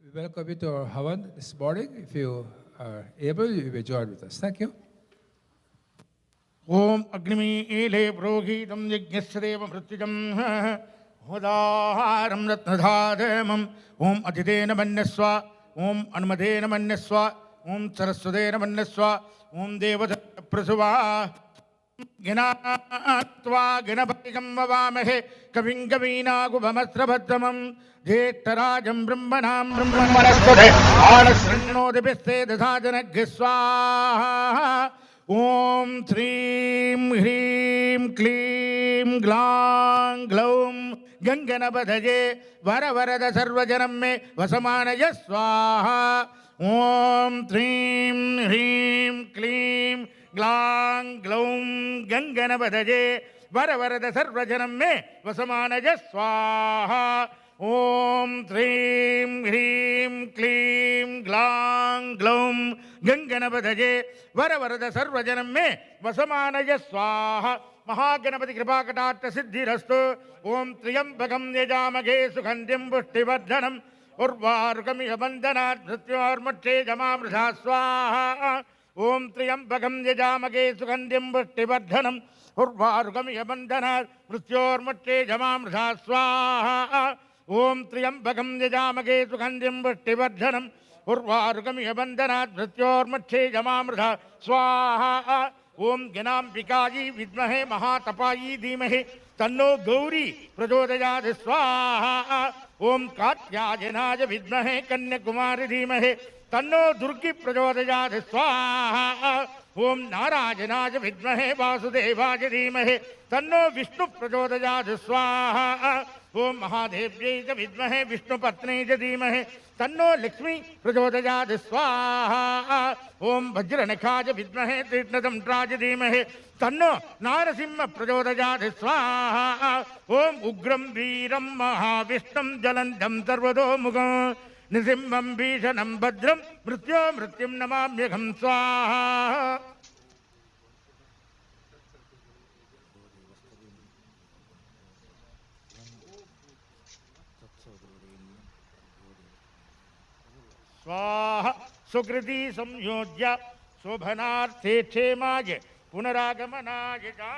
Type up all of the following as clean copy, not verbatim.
We welcome you to our Havan this morning. If you are able, you may join with us. Thank you. ओम अग्निमीले प्रोहितं यज्ञस्यदेव मृत्युजं होदाहारं रत्नधारमं ओम अतिथेन मन्यस्व ओम अनुमतेन मन्यस्व ओम सरस्वतेन मन्यस्व ओम देवदत्त प्रसुवा गणात्वा गणपतिं ववामहे कविं कवीनागुभमस्त्रभद्रमं ज्येष्ठराजं ब्रह्मणां ब्रह्मणस्पते आनशृण्वोदिभिस्ते दधाजनग्ः स्वाहा ओम श्रीं ह्रीं क्लीं ग्लां ग्लौं गंगनपतये वरवरद सर्वजनं मे वसमानय स्वाहा ओम श्रीं ह्रीं क्लीं ग्लां ग्लौं गंगनपतये वरवरद सर्वजनं मे वसमानय स्वाहा ओम श्रीं ह्रीं क्लीं ग्लां ग्लौं गंगनपतये वरवरद सर्वजनं मे वसमानय स्वाहा महागणपति कृपाकटाक्ष सिद्धिरस्तु ओम त्र्यंबकं यजामहे सुगंधिं पुष्टिवर्धनम् उर्वारुकमिह बन्धनात् मृत्योर्मुक्षेजमामृता स्वाहा ओम त्र्यंबकं यजामहे सुगंधिं पुष्टिवर्धनम् उर्वारुकमिह बन्धनात् मृत्योर्मुक्षेजमामृता स्वाहा ओम त्र्यंबकं यजामहे सुगंधिं पुष्टिवर्धनम् उर्वारुकमिह बन्धनात् मृत्योर्मुक्षेजमामृता स्वाहा ओम ज्ञानाम्बिकायै विद्महे महातपायै धीमहि तन्नो गौरी प्रचोदयात् स्वाहा ओम कात्यायनाय विद्महे कन्याकुमारी धीमहि तन्नो दुर्गी प्रचोदयात् स्वाहा ओम नारायणाय विद्महे वासुदेवाय धीमहि तन्नो विष्णु प्रचोदयात् स्वाहा ओम महादेव्यै च विद्महे विष्णुपत्न्यै च धीमहि तन्नो लक्ष्मी प्रचोदयात् स्वाहा ओम वज्रनखाय विद्महे तीक्ष्णदंष्ट्राय धीमहि तन्नो नारसिंह प्रचोदयात् स्वाहा ओम उग्रं वीरं महाविष्णुं ज्वलन्तं सर्वतोमुखं नृसिंहं भीषणं भद्रं मृत्युं नमाम्यहं स्वाहा स्वाहा सुकृति संयोज्य शोभनार्थे क्षेमाय पुनरागमनाय च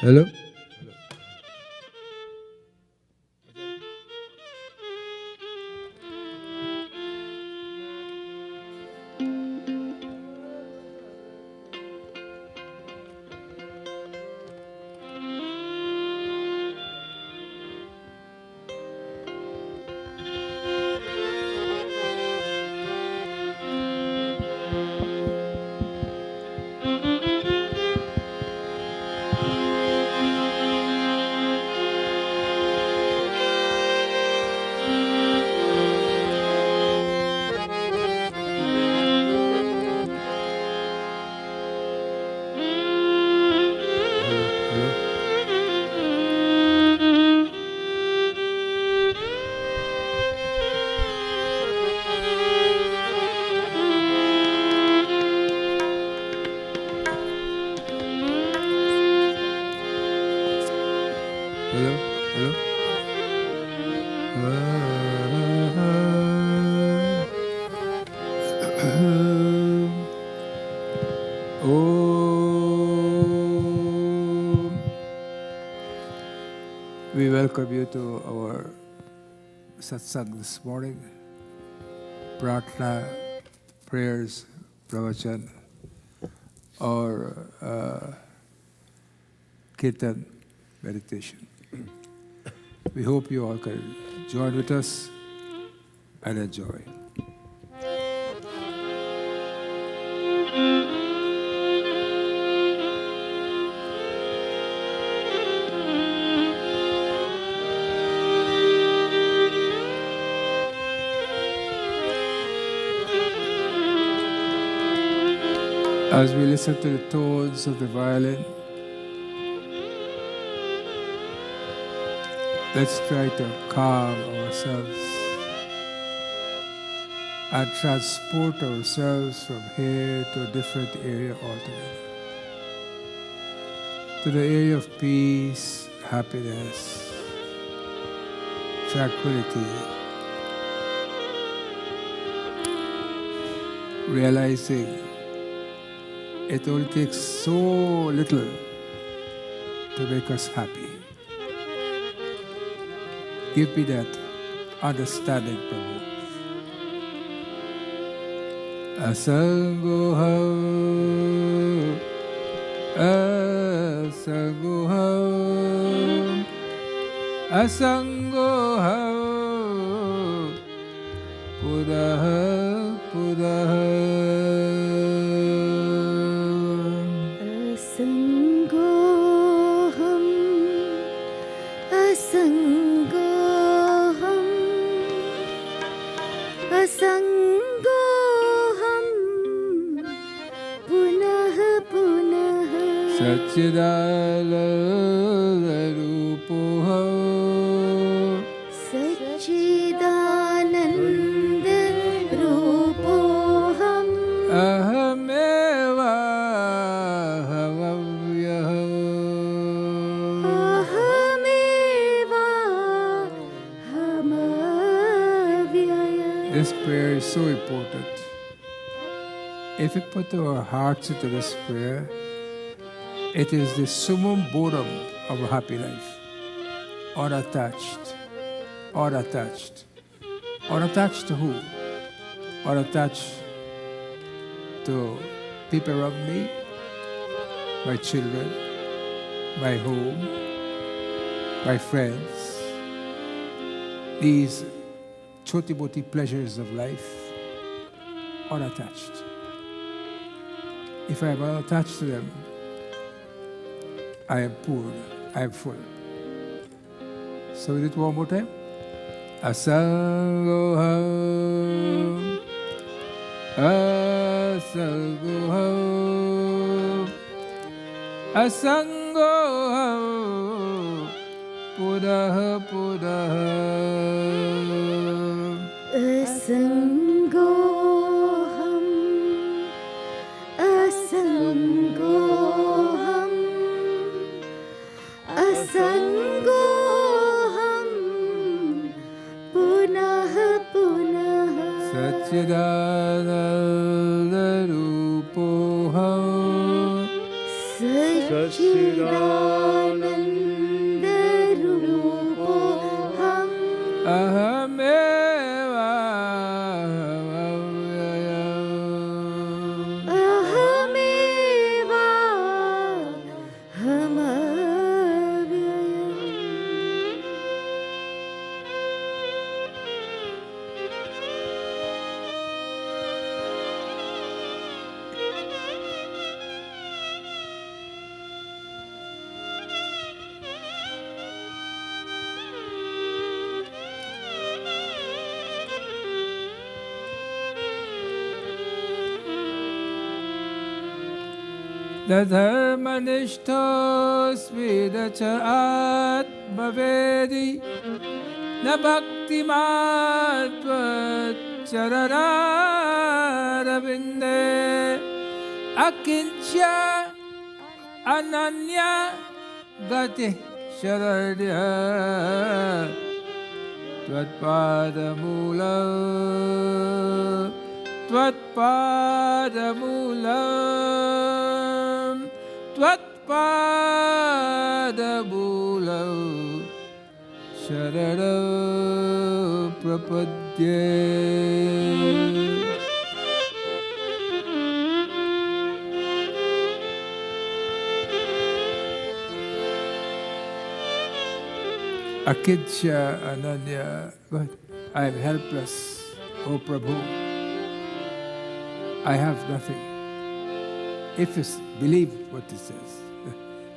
Hello? Hello? Hello? We welcome you to our Satsang this morning. Pratna, prayers, pravachan, or kirtan, meditation. We hope you all can join with us and enjoy. As we listen to the tones of the violin, let's try to calm ourselves and transport ourselves from here to a different area altogether. To the area of peace, happiness, tranquility, realizing it only takes so little to make us happy. Give me that understanding, Prabhu. Asangoham, asangoham, asangoham, pudaha, pudaha. Asangoham, asangoham, asangoham, punah punah. Satchidananda-rupoham, Satchidananda-rupoham, ahameva havavyaham. ahameva hamavyaya. This prayer is so important. If we put our hearts into this prayer, it is the summum bonum of a happy life. Unattached. Unattached. Unattached to who? Unattached to people around me, my children, my home, my friends. These choti-boti pleasures of life, unattached. If I am unattached to them, I am poor, I am full. So we do it one more time. Asangoham, asangoham, asangoham, pudaha, pudaha. Asangoham, asangoham, asangoham, punah punah. Satchidananda-rupoham, सच्चिदानन्दरूपोऽहम् अहमेवा धर्मनिष्ठोऽस्मि न च आत्मवेदी न भक्तिमान् त्वच्चरणारविन्दे अकिञ्च अनन्या गतिः शरण्य त्वत्पादमूलं शरणं प्रपद्ये Akidya Ananya, God, I am helpless, O Prabhu. I have nothing. If you believe what it says,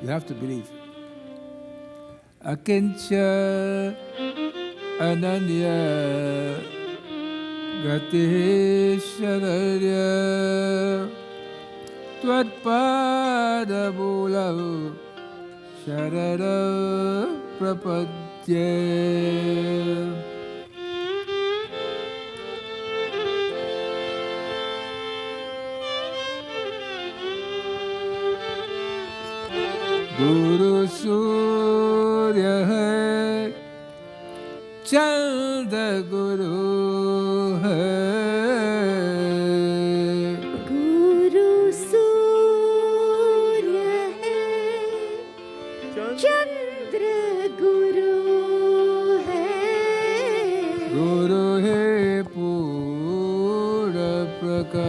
you have to believe. Akincha Ananya Gati Shararya Tvatpadamulav Sharara Prapadye Guru Surya hai Chanda Guru hai Guru Surya hai Chandra Guru hai Guru hai Pura Prakash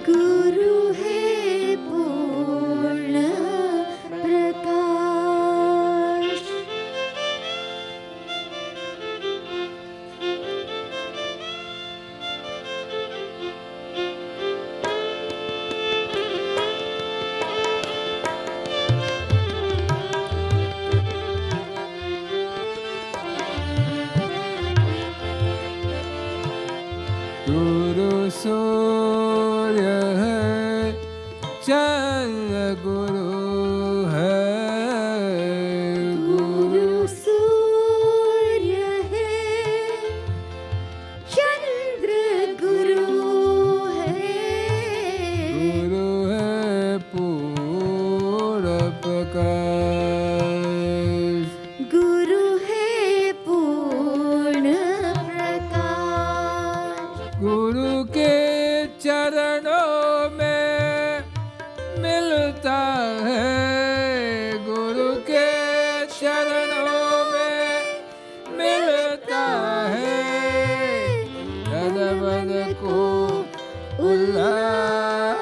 Guru hai Purna Prakash Guru Surya hai Chandra Guru hai Guru Surya hai Chandra Guru hai Guru hai Pura Prakash Guru hai Purna Prakash Guru के चरणों में मिलता है गुरु के चरणों में मिलता है तन मन को उल्लास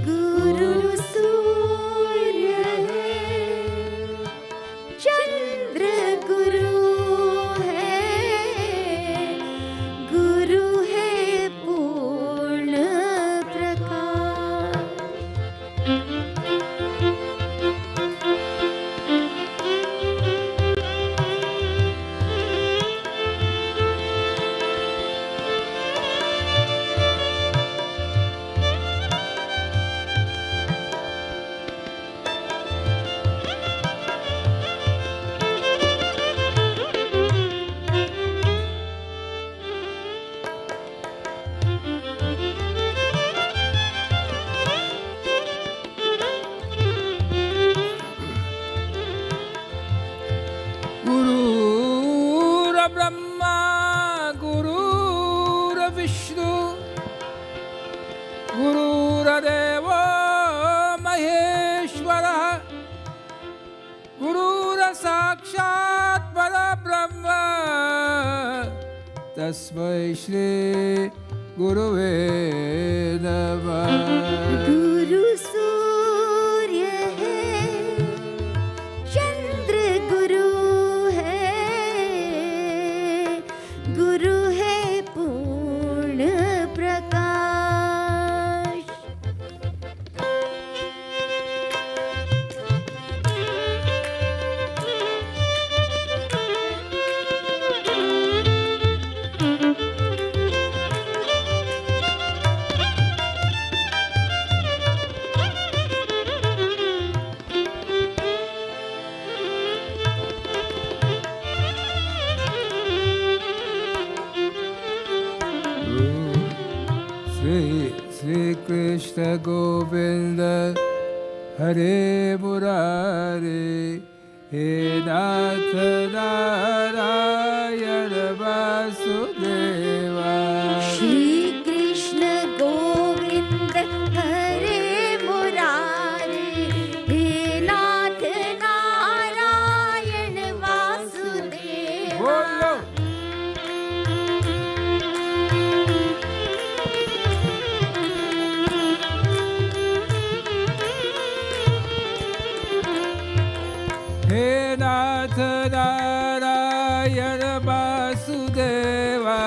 Guru Surya hai Chandra Guru hai Guru hai Purna Prakash Devo Maheshwara Gurura Sakshat Parabrahma Tasmai Shri Guruve Namah. गुरु सूर्य है, चंद्र गुरु है, गुरु है पूर्ण प्रकाश। Sri Krishna Govinda Hare Murari He Nath Narayana Vasudeva. Shri Krishna Govind Hare Murari hey Nath Narayan Vasudev. Bolo. He Nath Narayana Vasudeva.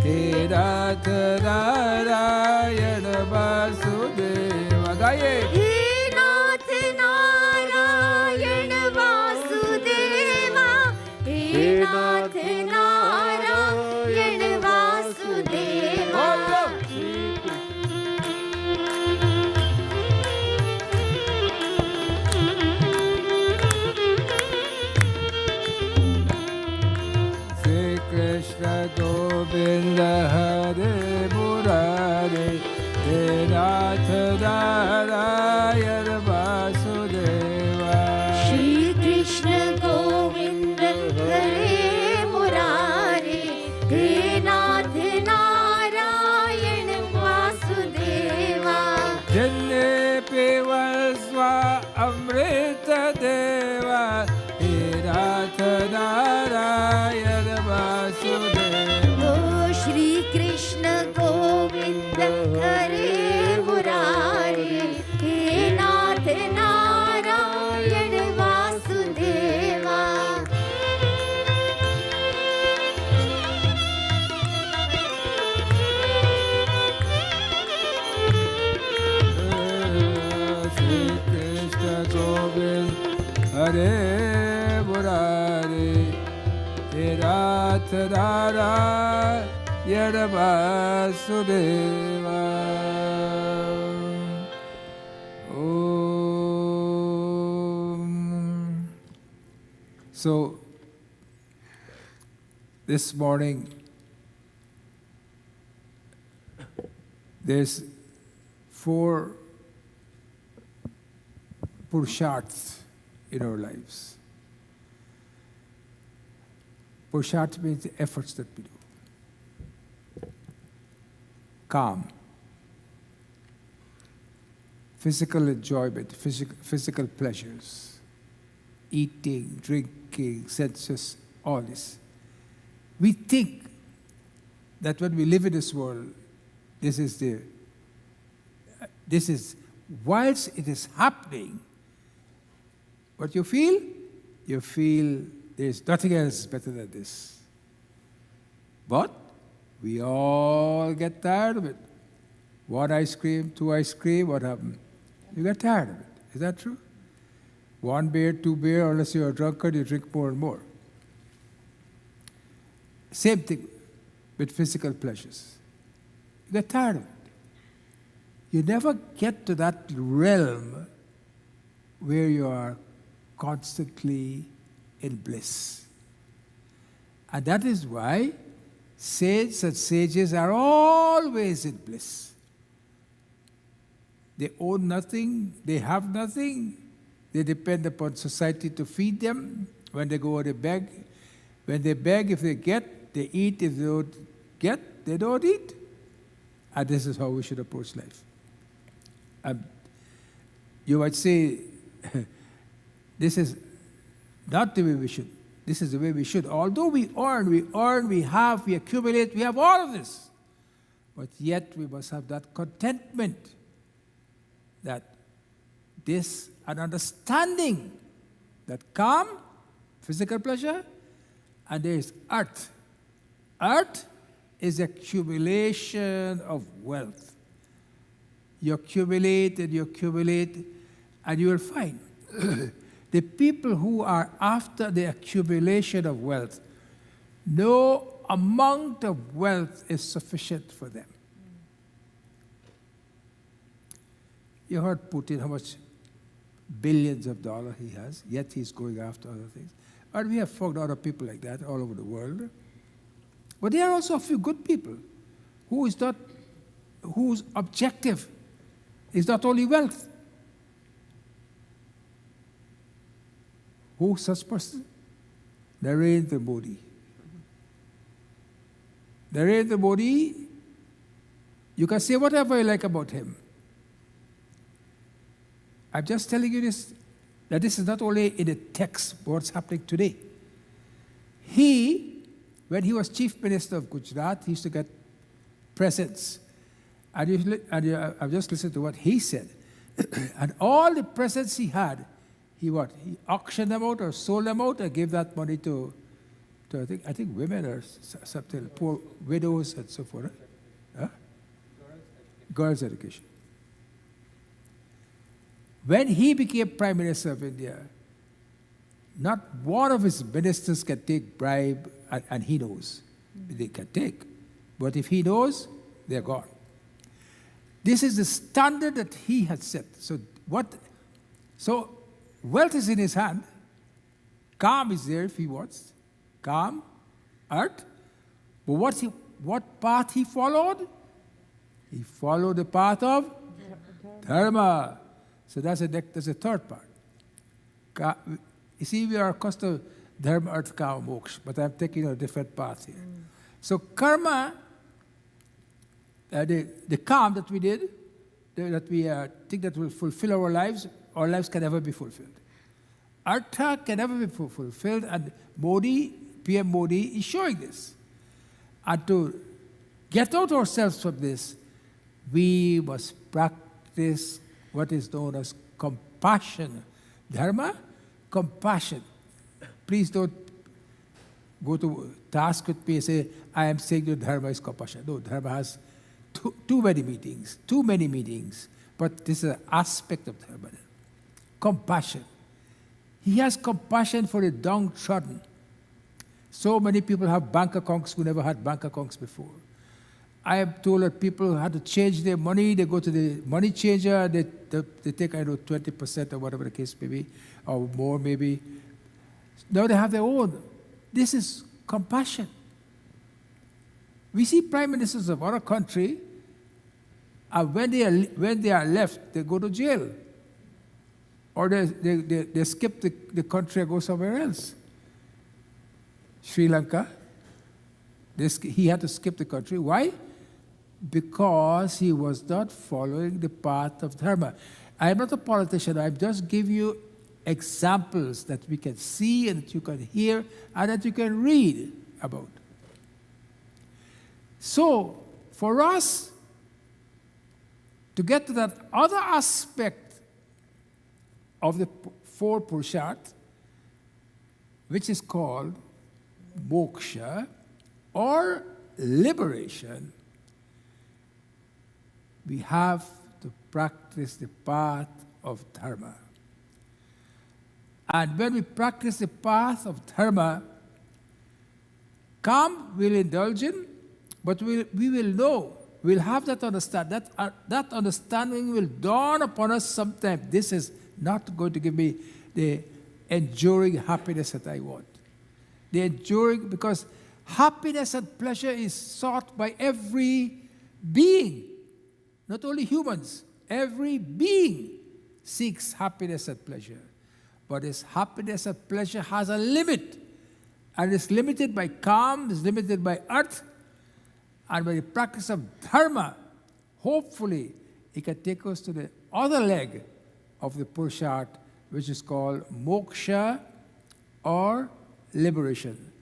He Nath Narayana Vasudeva. Gaye. Hey Nath Narayan Vasudeva, hey Nath Narayan Vasudeva. Bolo. Sri Krishna Govinda Hare Murari He Nath Narayana Vasudeva. Shri Krishna Govind Hare Murari hey Nath Narayan Vasudeva. Jenne Pivasva Amrita Deva He Nath Narayana Vasudeva. O Shri Krishna Govind Hare Murari hey Nath Narayan Vasudeva. Sri Krishna Govind Hare Murari He Nath Narayana Vasudeva. Om. So, this morning, there's 4 purusharths in our lives. Purusharth means the efforts that we do. Calm, physical enjoyment, physical pleasures, eating, drinking, senses, all this. We think that when we live in this world, this is whilst it is happening, what you feel there's nothing else better than this. But we all get tired of it. 1 ice cream, 2 ice cream, what happened? You get tired of it. Is that true? 1 beer, 2 beer, unless you're a drunkard, you drink more and more. Same thing with physical pleasures. You get tired of it. You never get to that realm where you are constantly in bliss. And that is why saints and sages are always in bliss. They own nothing, they have nothing, they depend upon society to feed them. When they go, they beg. When they beg, if they get, they eat. If they don't get, they don't eat. And this is how we should approach life. You might say, this is not the way we should. This is the way we should. Although we earn, we have, we accumulate, we have all of this. But yet we must have that contentment, that this, an understanding that calm, physical pleasure, and there is earth. Earth is accumulation of wealth. You accumulate, and you will find the people who are after the accumulation of wealth, no amount of wealth is sufficient for them. You heard Putin, how much billions of dollars he has, yet he's going after other things. And we have found other people like that all over the world. But there are also a few good people whose objective is not only wealth. Who such person? Narendra Modi. Narendra Modi, you can say whatever you like about him. I'm just telling you this, that this is not only in the text, but what's happening today. When he was chief minister of Gujarat, he used to get presents. And I've just listened to what he said. And all the presents he had, he auctioned them out or sold them out and gave that money to I think women or something, poor widows and so forth. Huh? Girls' education. When he became Prime Minister of India, not one of his ministers can take bribe, and he knows. They can take. But if he knows, they're gone. This is the standard that he had set. So wealth is in his hand. Calm is there if he wants. Calm, earth. But what path he followed? He followed the path of dharma. So that's the third part. You see, we are accustomed to dharma, earth, kama, moksha, but I'm taking a different path here. So karma, the calm that we did, that we think that will fulfill our lives can never be fulfilled. Artha can never be fulfilled, and PM Modi is showing this. And to get out ourselves from this, we must practice what is known as compassion. Dharma, compassion. Please don't go to task with me and say, I am saying that dharma is compassion. No, dharma has too many meanings. But this is an aspect of dharma. Compassion. He has compassion for the downtrodden. So many people have bank accounts who never had bank accounts before. I am told that people had to change their money. They go to the money changer. They take, 20% or whatever the case may be, or more maybe. Now they have their own. This is compassion. We see prime ministers of other country, and when they are left, they go to jail. Or they skip the country and go somewhere else. Sri Lanka, he had to skip the country. Why? Because he was not following the path of dharma. I am not a politician. I just give you examples that we can see and that you can hear and that you can read about. So, for us to get to that other aspect of the four Purusharth, which is called moksha or liberation, we have to practice the path of dharma. And when we practice the path of dharma, calm we'll indulge in, but we will know, we'll have that understanding. That understanding will dawn upon us sometime. This is not going to give me the enduring happiness that I want. The enduring, because happiness and pleasure is sought by every being, not only humans. Every being seeks happiness and pleasure. But this happiness and pleasure has a limit. And it's limited by calm, it's limited by earth. And by the practice of dharma, hopefully, it can take us to the other leg of the Purusharth, which is called moksha or liberation.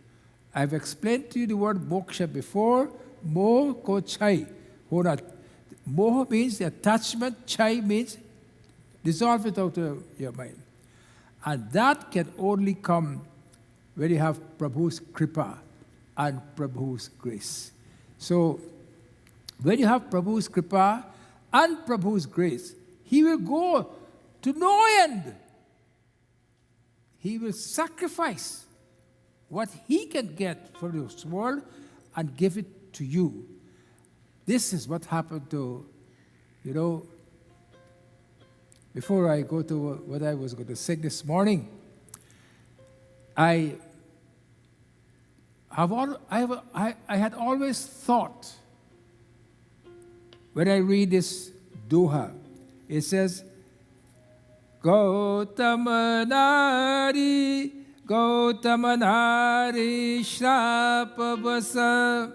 I've explained to you the word moksha before. Moh ko chai. Moh means attachment, chai means dissolve it out of your mind. And that can only come when you have Prabhu's kripa and Prabhu's grace. So, when you have Prabhu's kripa and Prabhu's grace, he will go to no end. He will sacrifice what he can get from this world and give it to you. This is what happened to, before I go to what I was going to sing this morning, I had always thought, when I read this doha, it says, Gautamanari, Gautamanari, Shrapavasa,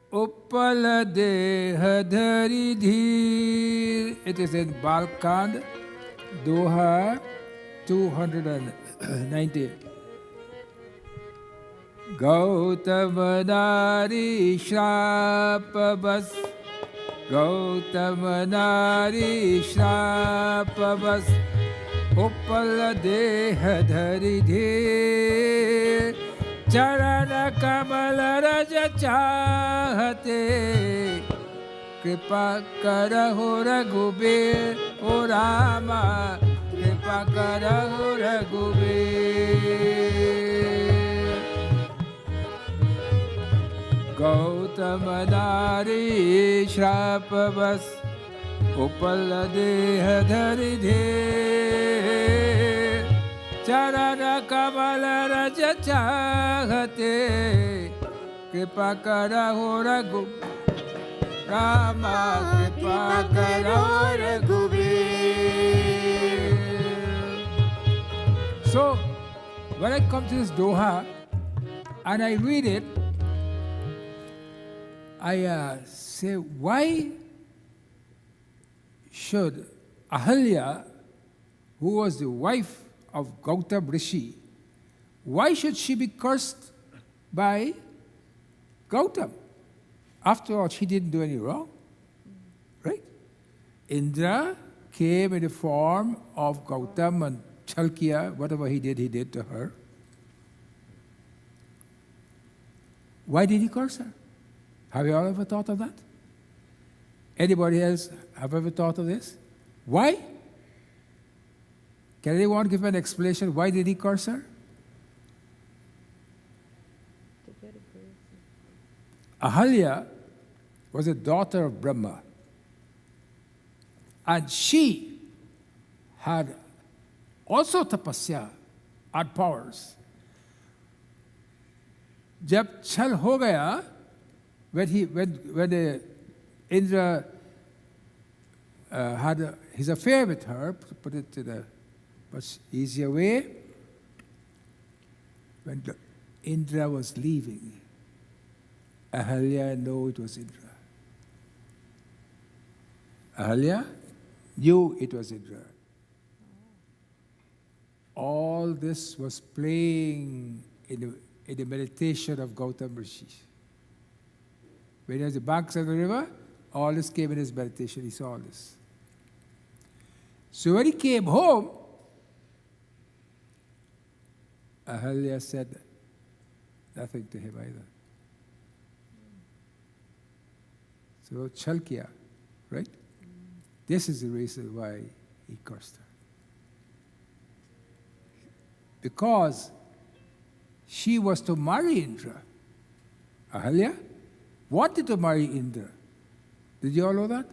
Uppala Deha Dhari Dhir. It is in Balkand, Doha 290. Gautamanari Shrapavas, Gautamanari Shrapavas, Uppala Deha Dhari Dhir. Charana Kamala Raja Chahate, Kripa Karaho Raghubir, O Rama, Kripa Karaho Raghubir. Gautamanari Shrapavas, Uppala Deha Dhari Dhir. Charana Kamala Raja Chahate, Kripa Karaho Raghubir, Rama Kripa Karaho Raghubir. So, when I come to this doha and I read it, I say, why should Ahalya, who was the wife of Gautam Rishi, why should she be cursed by Gautam? After all, she didn't do any wrong, right? Indra came in the form of Gautam and Chalkya, whatever he did to her. Why did he curse her? Have you all ever thought of that? Anybody else have ever thought of this? Why? Can anyone give an explanation? Why did he curse her? Ahalya was a daughter of Brahma. And she had also tapasya and powers. Jab chal ho gaya, when Indra had his affair with her, to put it in a much easier way, when Indra was leaving, Ahalya knew it was Indra. Ahalya knew it was Indra. All this was playing in the meditation of Gautam Rishi. When he was at the banks of the river, all this came in his meditation. He saw all this. So when he came home, Ahalya said nothing to him either. So Chalkya, right? This is the reason why he cursed her. Because she was to marry Indra. Ahalya wanted to marry Indra. Did you all know that?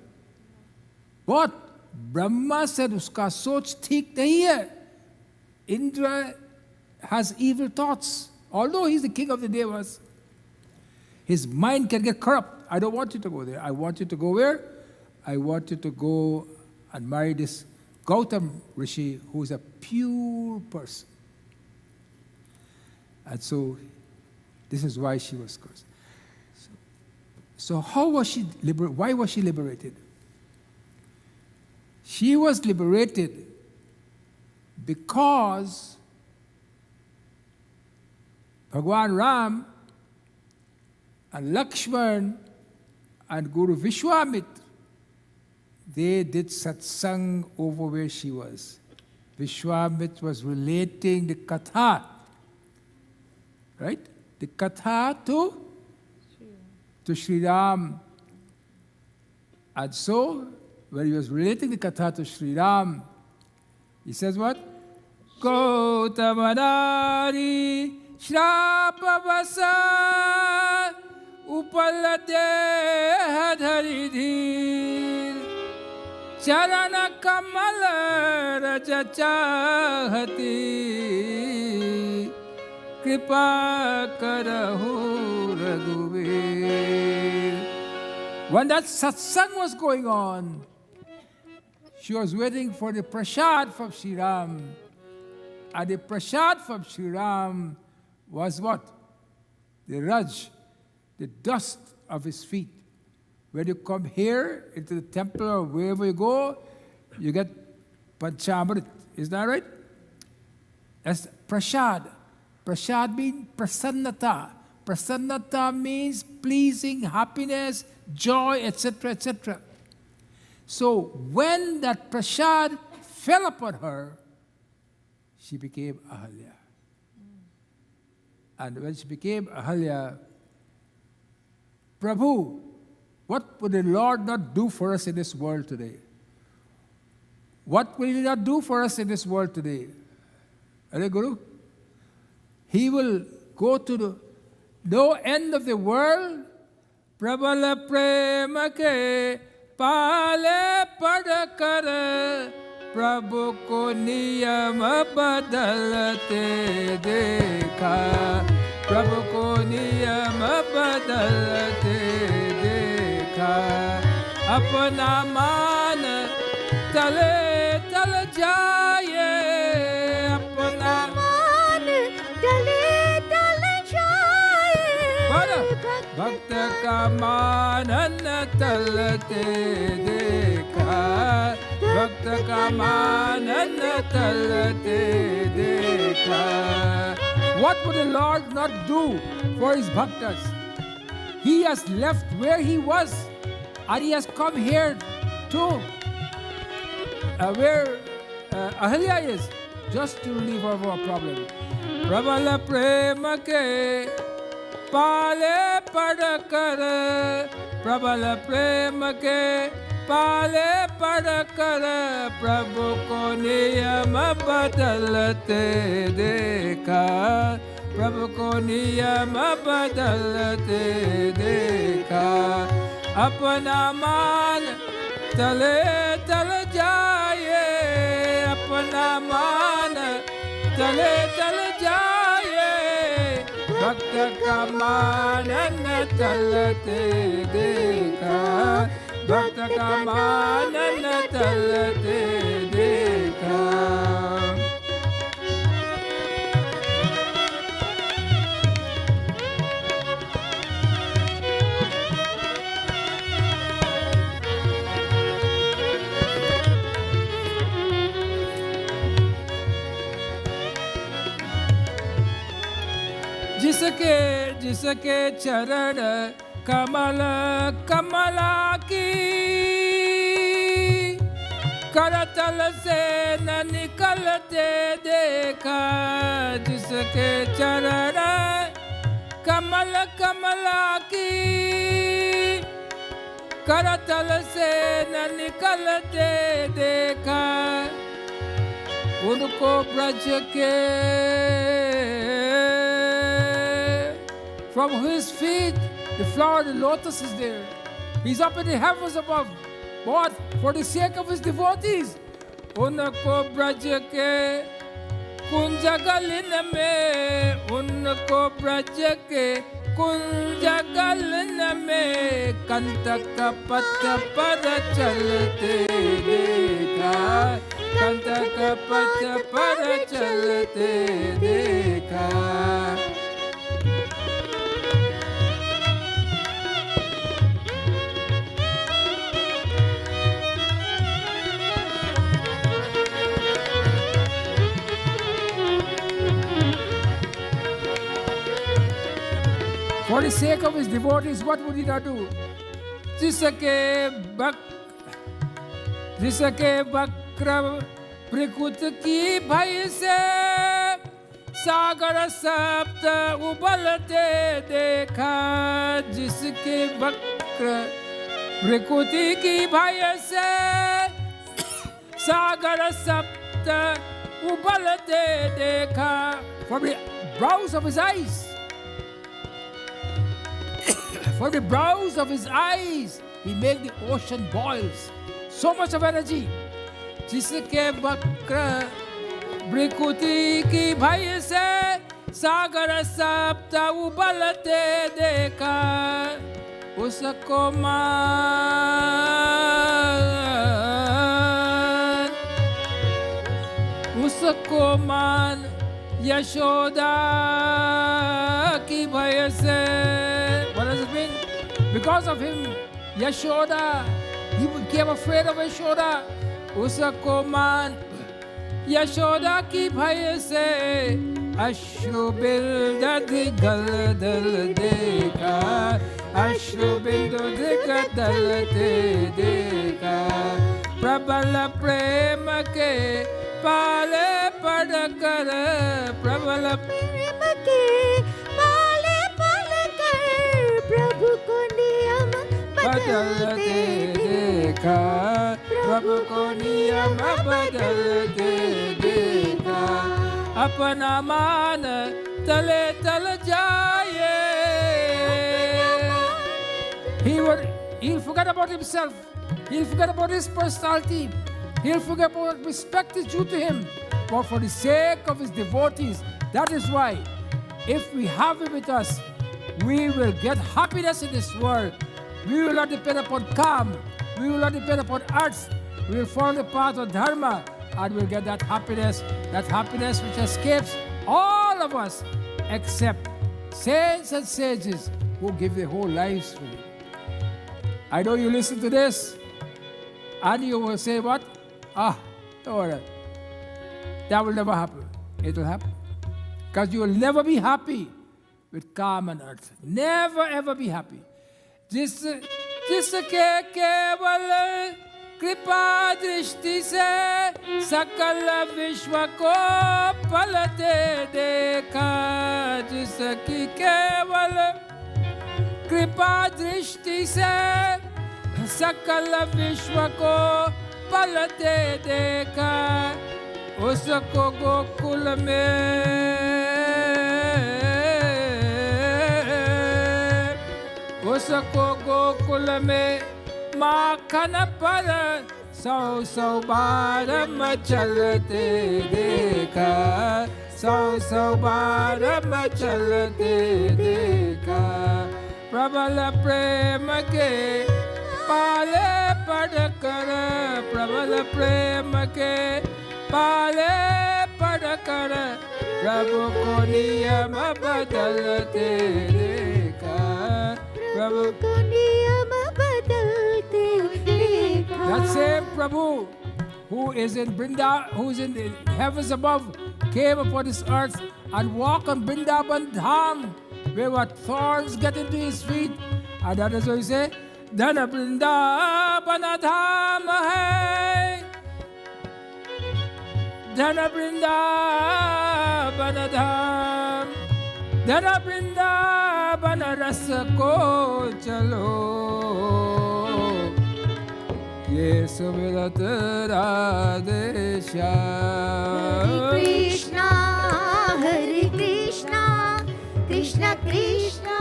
But Brahma said, uska soch theek nahi hai. Indra has evil thoughts. Although he's the king of the devas, his mind can get corrupt. I don't want you to go there. I want you to go where? I want you to go and marry this Gautam Rishi, who is a pure person. And so, this is why she was cursed. So how was she liberated? Why was she liberated? She was liberated because Bhagwan Ram and Lakshman and Guru Vishwamitra, they did satsang over where she was. Vishwamitra was relating the katha, right? The katha to Sri Ram. And so, when he was relating the katha to Sri Ram, he says what? Gautamanari Shrapavasa Upaladeha Dharidhir Charana Kamala Raja Chahati Kripa Karahu Raghuvir. When that satsang was going on, she was waiting for the prasad from Sri Ram. And the prasad from Sri Ram was what? The raj, the dust of his feet. When you come here into the temple or wherever you go, you get panchamrit. Is that right? That's prasad. Prasad means prasannata. Prasannata means pleasing, happiness, joy, etc., etc. So when that prasad fell upon her, she became Ahalya. And when she became Ahalya, Prabhu, what would the Lord not do for us in this world today? What will He not do for us in this world today? Hare Guru? He will go to the no end of the world. Prabhala prema ke pale padkar Prabhu ko niyam badalate dekha. Prabhu ko niyam badalate dekha. Apna maan tale tal jaye. Apna मान डले डल जाए भक्त का मानन तलते देखा. भक्त का मानन तलते देखा. What would the Lord not do for His bhaktas? He has left where He was and He has come here to where Ahalya is, just to relieve our problem. Prabhala prema ke pale padkar Prabhala prema ke pale padkar Prabhu ko niyam badalate dekha. Prabhu ko niyam badalate dekha. Apna maan tale tal jaye. Apna maan tale tal jaye. भक्त का मानन तलते देखा. भक्त का मानन तलते देखा. जिसके चरण कमल कमला की करतल से न निकलते देखा. जिसके चरण कमल कमला की करतल से न निकलते देखा. उनको ब्रज के from His feet, the flower of the lotus is there. He's up in the heavens above. What? For the sake of His devotees. Unko braj ke kunjagalin mein, unko braj ke kunjagalin mein, kantak pat par chalte dekha. Kantak pat par chalte dekha. For the sake of his devotees, what would he not do? जिसके वक्र प्रकृत की भय से सागर सप्त उबलते देखा, जिसके वक्र प्रकृति की भय से सागर सप्त उबलते देखा. From the brows of his eyes, from the brows of his eyes, he made the ocean boils. So much of energy. जिसके वक्र प्रकृति की भय से सागर सप्त उबलते देखा, उसको मान यशोदा की भय से. What does it mean? Because of him, Yashoda, he became afraid of Yashoda. उसको मान यशोदा की भय से अश्रु बिंदु दल देखा, अश्रु बिंदु दल देखा. प्रबल प्रेम के पाले पड़कर, प्रबल प्रेम के पाले पड़कर प्रभु को नियम बदलते देखा, प्रभु को नियम बदलते देखा. अपना मान तले तल जाए. He'll forget about himself. He'll forget about his personality. He'll forget about respect is due to him. But for the sake of his devotees, that is why, if we have him with us, we will get happiness in this world. We will not depend upon calm. We will not depend upon arts. We will follow the path of dharma, and we'll get that happiness which escapes all of us, except saints and sages who give their whole lives for it. I know you listen to this, and you will say, what? Don't worry. That will never happen. It will happen. Because you will never be happy with calm and earth. Never ever be happy. जिसके केवल कृपा दृष्टि से सकल विश्व को पलटे देखा, जिसकी केवल कृपा दृष्टि से सकल विश्व को पलटे देखा, उसको गोकुल में माखन पर 100 बार मचलते देखा, 100 बार मचलते देखा. प्रबल प्रेम के पाले पड़कर, प्रबल प्रेम के पाले पड़कर प्रभु को नियम बदलते देखा, प्रभु को नियम बदलते देखा. That same Prabhu who is in the heavens above, came upon this earth and walked on Vrindavan Dham, where what thorns get into his feet. And that is what he say, Dhana Vrindavan Dham hai, Dhana Vrindavan Dham, Dhana Vrindavan रस को चलो, ये सुमिरत Radhe Shyam. Hare Krishna, Krishna Krishna,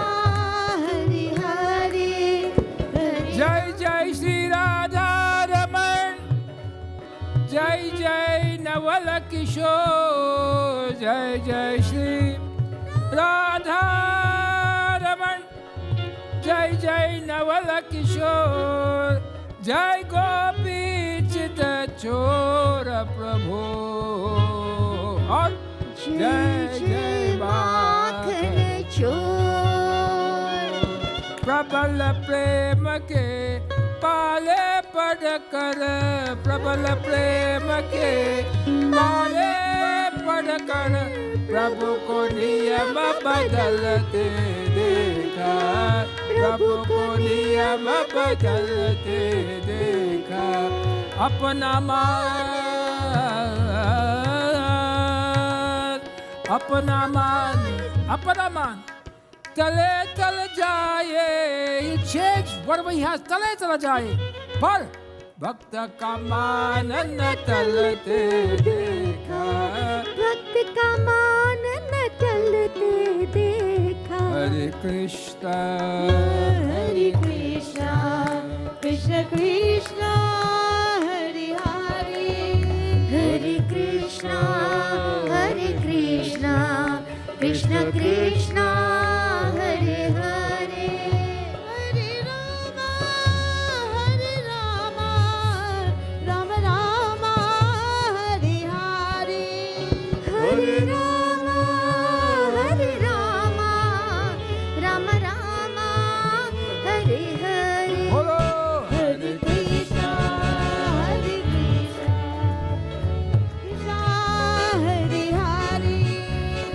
Hare Hare, जय जय श्री राधा रमण, जय जय नवल किशोर, जय जय श्री राधा रमण, जय जय नवल किशोर, जय गोपी चित चोर प्रभु, और जय जय माखन चोर. प्रबल प्रेम के पाले पड़कर, प्रबल प्रेम के पाले पड़ कर प्रभु को नियम बदलते देखा, प्रभु को नियम बदलते देखा। अपना मान, अपना मान, अपना मान तले तल जाए, he changed whatever he has, तले चला जाए, पर भक्त का मान न तलते देखा, भक्त का मान न टलते देखा। हरे कृष्णा हरे कृष्णा कृष्ण कृष्ण हरे हरे, हरे कृष्णा कृष्ण कृष्ण हरे हरे, हरे राम राम राम हरे हरे, हरे राम राम राम हरे हरे। बोलो हरे कृष्णा कृष्णा हरे हरे,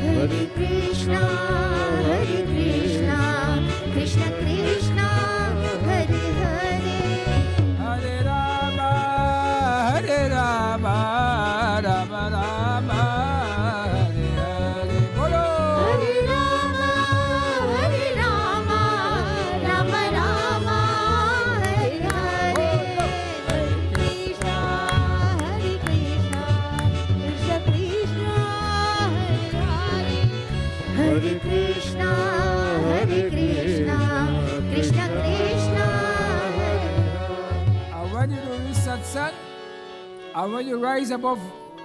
हरे कृष्णा कृष्ण कृष्ण हरे हरे, हरे राम राम राम हरे हरे। बोलो हरे राम राम राम हरे हरे, हरे कृष्णा कृष्ण कृष्ण हरे हरे, हरे Krishna Krishna Krishna Hare Hare. when you do this satsang, and when you rise above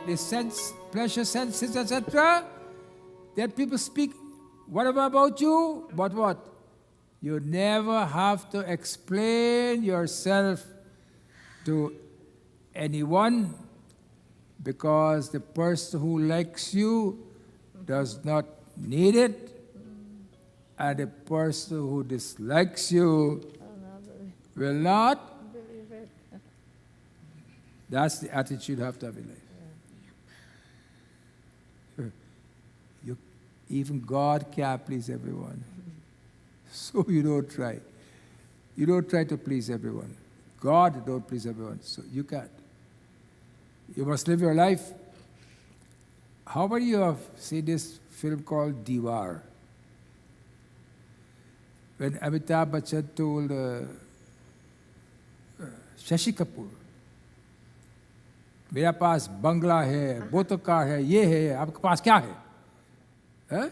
the sense, pleasure senses, etc., then people speak whatever about you, but what? You never have to explain yourself to anyone, because the person who likes you does not need it, and the person who dislikes you will not. That's the attitude you have to have in life. Even God can't please everyone. So you don't try. You don't try to please everyone. God don't please everyone, so you can't. You must live your life. How many of you have seen this film called Diwar? When Amitabh Bachchan told Shashi Kapoor, मेरा पास बंगला है, motor car है, ये है, आपके पास क्या है? Huh?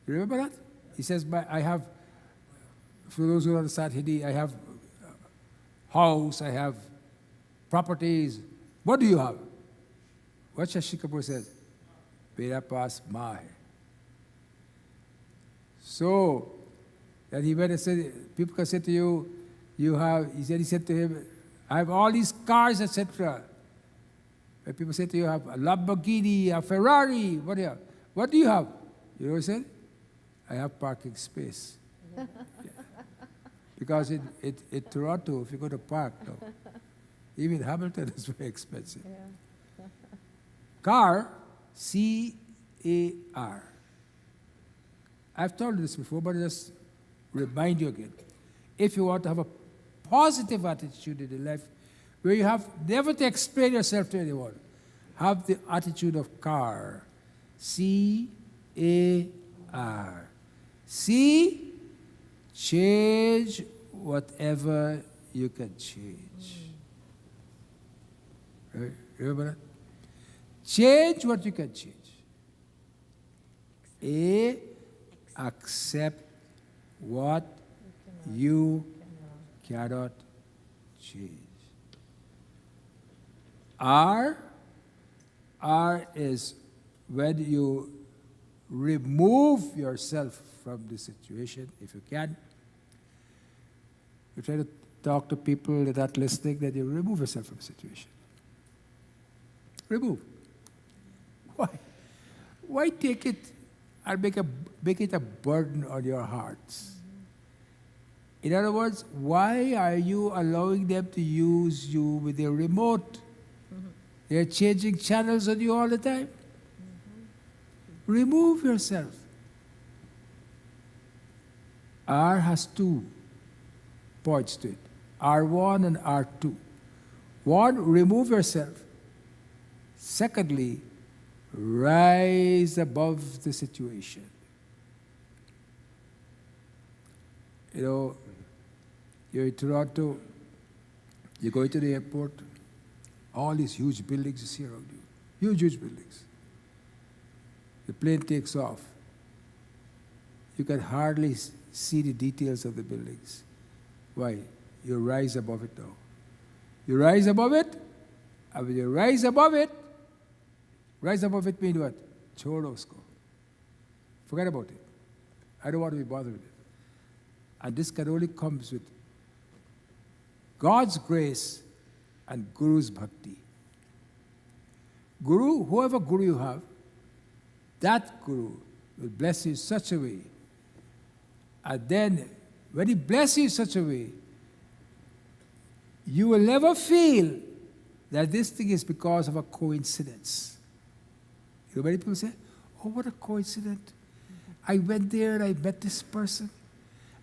You remember that? He says, I have, for those who understand Hindi, I have house, I have properties. What do you have? What Shashi Kapoor says, मेरा पास माँ है. So, that he went and said, people can say to you, you have, he said to him, I have all these cars, etc. When people say to you, I have a Lamborghini, a Ferrari, what do you have? What do you have? You know what he said? I have parking space. Yeah. Because in Toronto, if you go to park, no, even Hamilton is very expensive. Yeah. Car, C-A-R. I've told you this before, but I'll just remind you again. If you want to have a positive attitude in your life, where you have never to explain yourself to anyone, have the attitude of car. C-A-R. C, change whatever you can change. Right? Remember that? Change what you can change. A, accept what you cannot change. R is when you remove yourself from the situation, if you can. You try to talk to people that are not listening, then you remove yourself from the situation. Remove. Why? Why take it and make it a burden on your hearts? In other words, why are you allowing them to use you with their remote? They're changing channels on you all the time. remove yourself. R has 2 points to it. R1 and R2. 1, remove yourself. Secondly, rise above the situation. You know, you're in Toronto, you go to the airport, all these huge buildings you see around you. Huge, huge buildings. The plane takes off. You can hardly see the details of the buildings. Why? You rise above it now. You rise above it, and when you rise above it means what? Chodo usko. Forget about it. I don't want to be bothered with it. And this can only comes with God's grace and Guru's bhakti. Guru, whoever Guru you have, that Guru will bless you in such a way. And then, when he blesses you in such a way, you will never feel that this thing is because of a coincidence. You know, many people say, oh, what a coincidence. I went there and I met this person.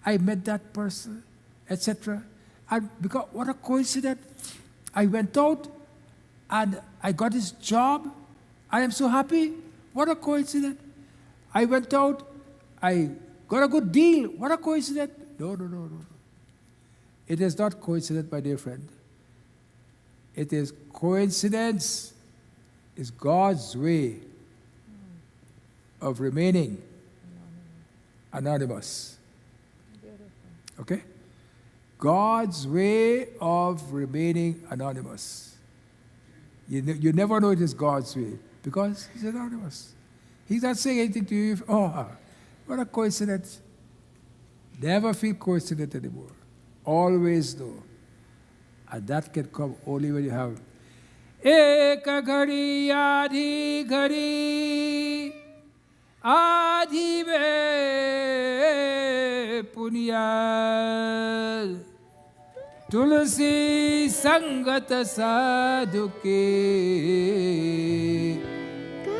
I met that person, etc. And because, what a coincidence. I went out and I got this job. I am so happy. What a coincidence. I went out, I got a good deal. What a coincidence. No. It is not coincidence, my dear friend. It is coincidence. Is God's way of remaining anonymous. Okay? God's way of remaining anonymous. You never know it is God's way because He's anonymous. He's not saying anything to you. What a coincidence. Never feel coincident anymore. Always know. And that can come only when you have Eka ghadi aadhi ghadi aadhi mein punya tulsi sangat sadhu ke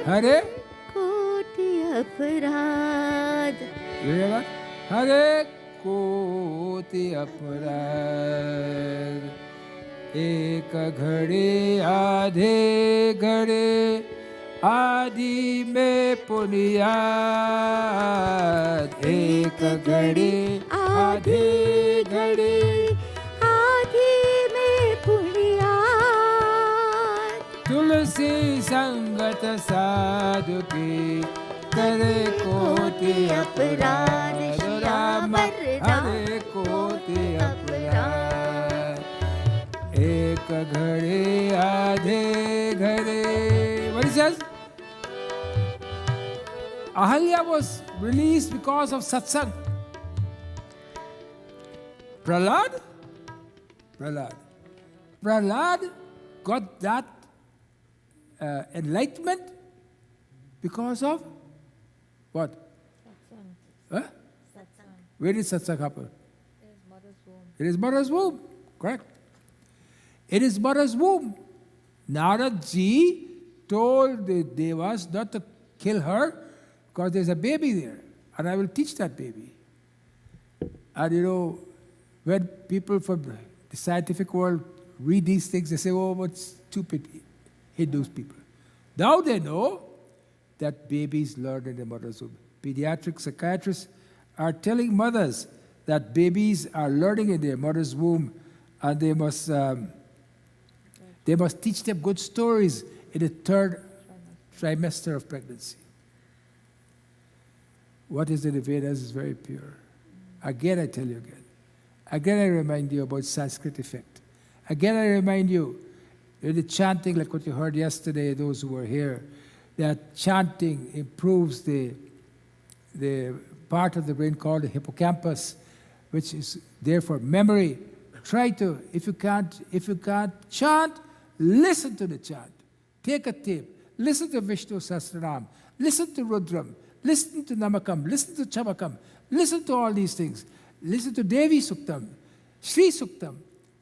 hare koti aparadh. You hear that? Hare koti aparadh एक घड़ी आधे घड़ी आदि में पुनियाद एक घड़ी आधी घड़ी आधी में पुनियाद तुलसी संगत साधु की करे कोटि अपराध राम हरे कोटि अपराध एक घड़ी आधे घड़ी. What he says? Ahalya was released because of Satsang. Prahlad got that enlightenment because of what? Satsang. Huh? Satsang. Where did Satsang happen? In his mother's womb. In his mother's womb. Correct. In his mother's womb. Narad ji told the Devas not to kill her because there's a baby there and I will teach that baby. And you know, when people from the scientific world read these things, they say, oh, what stupid Hindus people. Now they know that babies learn in the mother's womb. Pediatric psychiatrists are telling mothers that babies are learning in their mother's womb and they must teach them good stories in the 3rd trimester of pregnancy. What is in the Vedas is very pure. Again, I tell you again. Again, I remind you about Sanskrit effect. Again, I remind you, the chanting, like what you heard yesterday, those who were here, that chanting improves the part of the brain called the hippocampus, which is there for memory. Try to, if you can't chant, listen to the chant. Take a tape. Listen to Vishnu Sahasranam. Listen to Rudram. Listen to Namakam. Listen to Chamakam. Listen to all these things. Listen to Devi Suktam, Sri Suktam,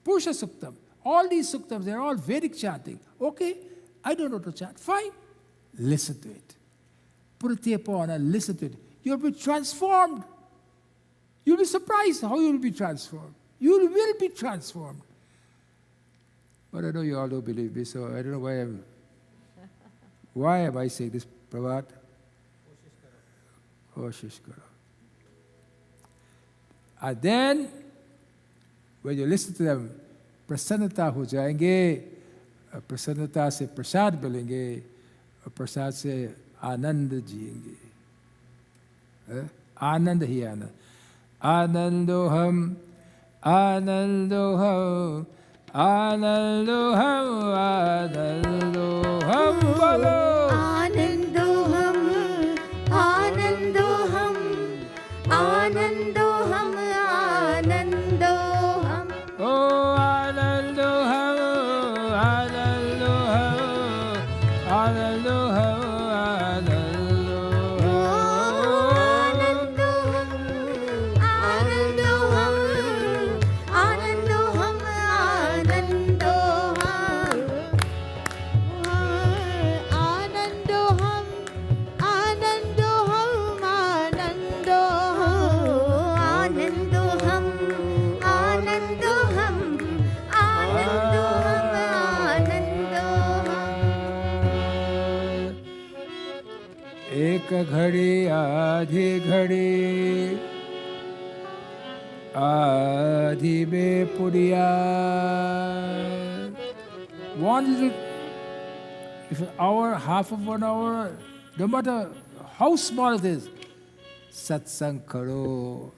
Purusha Suktam. All these Suktams, they're all Vedic chanting. Okay, I don't know to chant. Fine. Listen to it. put a tape on and listen to it. You'll be transformed. You'll be surprised how you'll be transformed. You will be transformed. But I know you all don't believe me, so I don't know why am I saying this, Prabhat? Koshish karo. And then, when you listen to them, प्रसन्नता हो जाएंगे, प्रसन्नता से प्रसाद मिलेंगे, और प्रसाद से आनंद जिएंगे. आनंद ही आनंद. आनंदोहम, आनंदोहम, आनंदोहम, आनंदोहम बोलो. आनंदोहम, आनंदोहम, आनंदोहम, आनंदोहम. ओ आनंदोहम, आनंदोहम, आनंदोहम, एक घड़ी आधी घड़ी आधी बेपुरिया. 1 little, if an hour, half of 1 hour, no matter how small it is, satsang karo.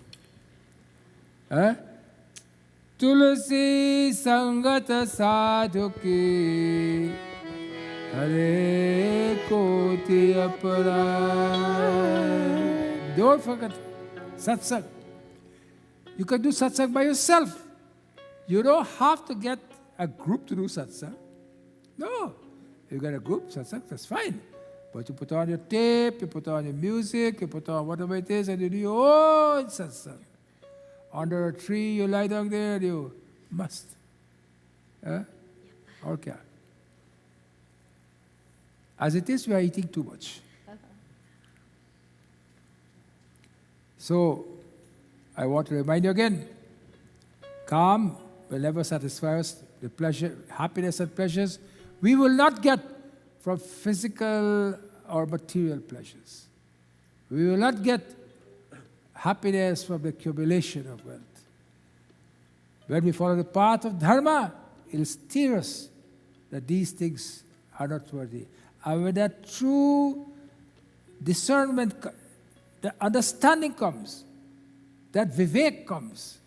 तुलसी संगत साधु की Hare Koti Aparai. Don't forget satsang. You can do satsang by yourself. You don't have to get a group to do satsang. No. You get a group, satsang, that's fine. But you put on your tape, you put on your music, you put on whatever it is, and you do your own satsang. Under a tree, you lie down there, you must. Okay. As it is, we are eating too much. So, I want to remind you again, calm will never satisfy us. The pleasure, happiness and pleasures, we will not get from physical or material pleasures. We will not get happiness from the accumulation of wealth. When we follow the path of dharma, it will steer us that these things are not worthy. And when that true discernment, the understanding comes, that vivek comes,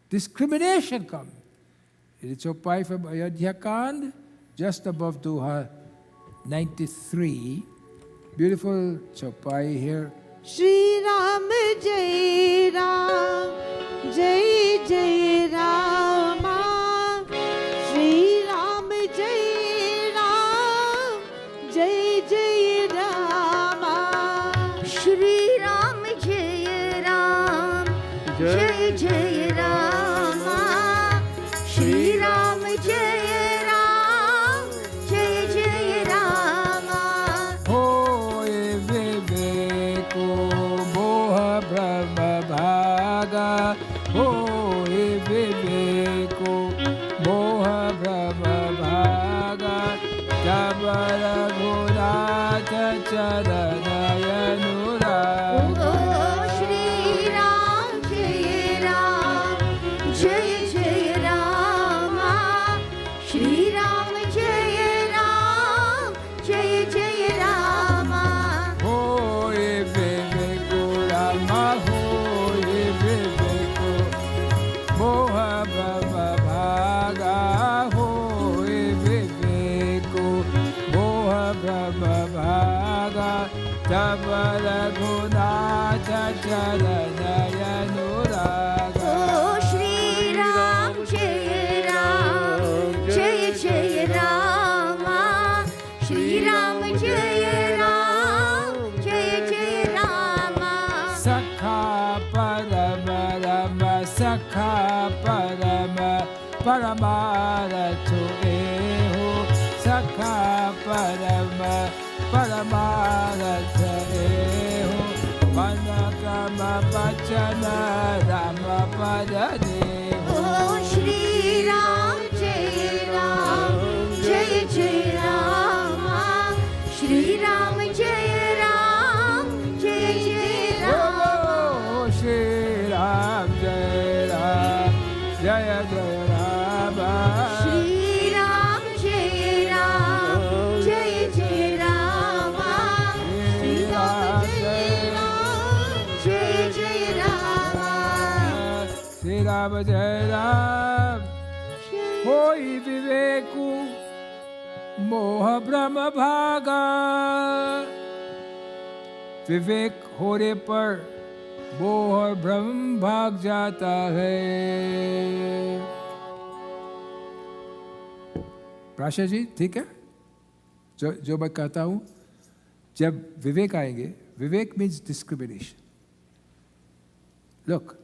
discrimination comes. It's a chaupai from Ayodhya Kand, just above Doha 93. Beautiful chaupai here. Shri Ram Jai Ram, Jai Jai Rama. Shri Ram Jai Ram, Jai Jai Rama. Shri Ram Jai Ram, Jai Jai Rama. Shri Ram Jai Ram, Jai Jai Rama. Hoye viveko moha brahma bhaga. Hoye viveko moha brahma bhaga. Jabara gunata charanaya nuraga. Oh, Shri Ram Jai Ram, Jai Jai Rama. Shri Ram Jai Ram, Jai Jai Rama. Hoye viveko rama. Hoye viveko moha brahma bhaga. Hoye viveko moha brahma bhaga. Tabara gunata charanaya nuraga. Oh, Shri Ram Jai Ram, Jai Jai Rama. Shri Ram Jai Ram, Jai Jai Rama. Sakha parama rama. Sakha parama paramara to eho. Sakha Parama Paramartha Eho Panakama Pachana Rama Padade Oh Shri Ram Jai Ram Jai Jai Rama Shri Ram Jai Ram Jai Jai Rama Oh Shri Ram Jai Ram Jaya Jaya Rama Shri Ram Jai Ram Jai Jai Rama Shri Ram Jai Ram Jai Jai Rama Shri Ram Jai Ram Hoi Viveku Moha Brahma Bhaga विवेक होने पर मोह और भ्रम भाग जाता है प्राशा जी ठीक है जो मैं कहता हूं जब विवेक आएंगे विवेक means discrimination Look,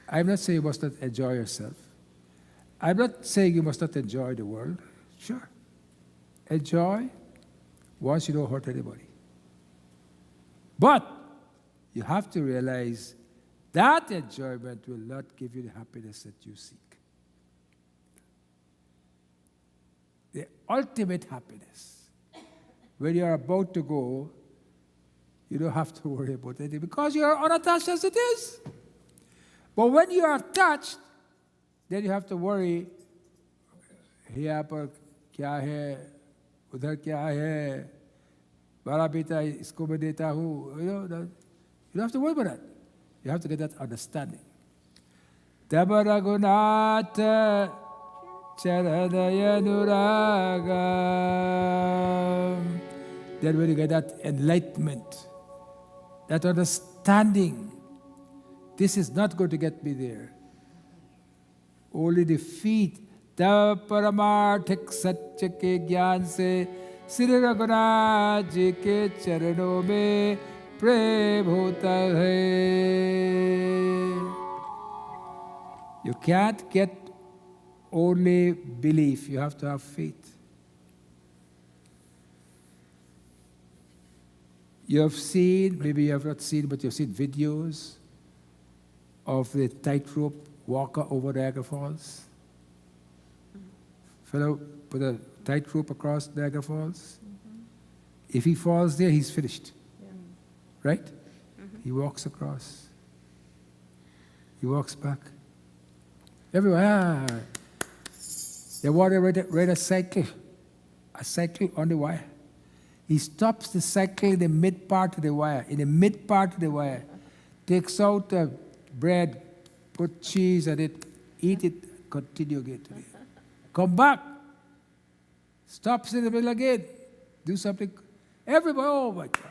I'm not saying you must not enjoy yourself. I'm not saying you must not enjoy the world. Sure. Enjoy once you don't hurt anybody. But you have to realize that enjoyment will not give you the happiness that you seek. The ultimate happiness. When you are about to go, you don't have to worry about anything because you are unattached as it is. But when you are attached, then you have to worry, यहाँ पर क्या है, उधर क्या है, बड़ा बेटा इसको मैं देता हूँ. You don't have to worry about that. You have to get that understanding. Taba Raghunatha Charanaya Nuraga. Then when you get that enlightenment, that understanding, this is not going to get me there. Only the feet, तब परमार्थिक सत्य के ज्ञान से श्री रघुनाथ जी के चरणों में प्रेम होता है. You can't get only belief, you have to have faith. You have seen, maybe you have not seen, but you've seen videos of the tightrope walker over Niagara Falls. Fellow put a tightrope across Niagara Falls. If he falls there, he's finished. Right? He walks across. He walks back. Everywhere. They want to ride a cycle on the wire. He stops the cycle in the mid part of the wire. In the mid part of the wire, takes out the bread, put cheese on it, eat it, continue again today. Come back. Stops in the middle again. Do something. Everybody, oh my God.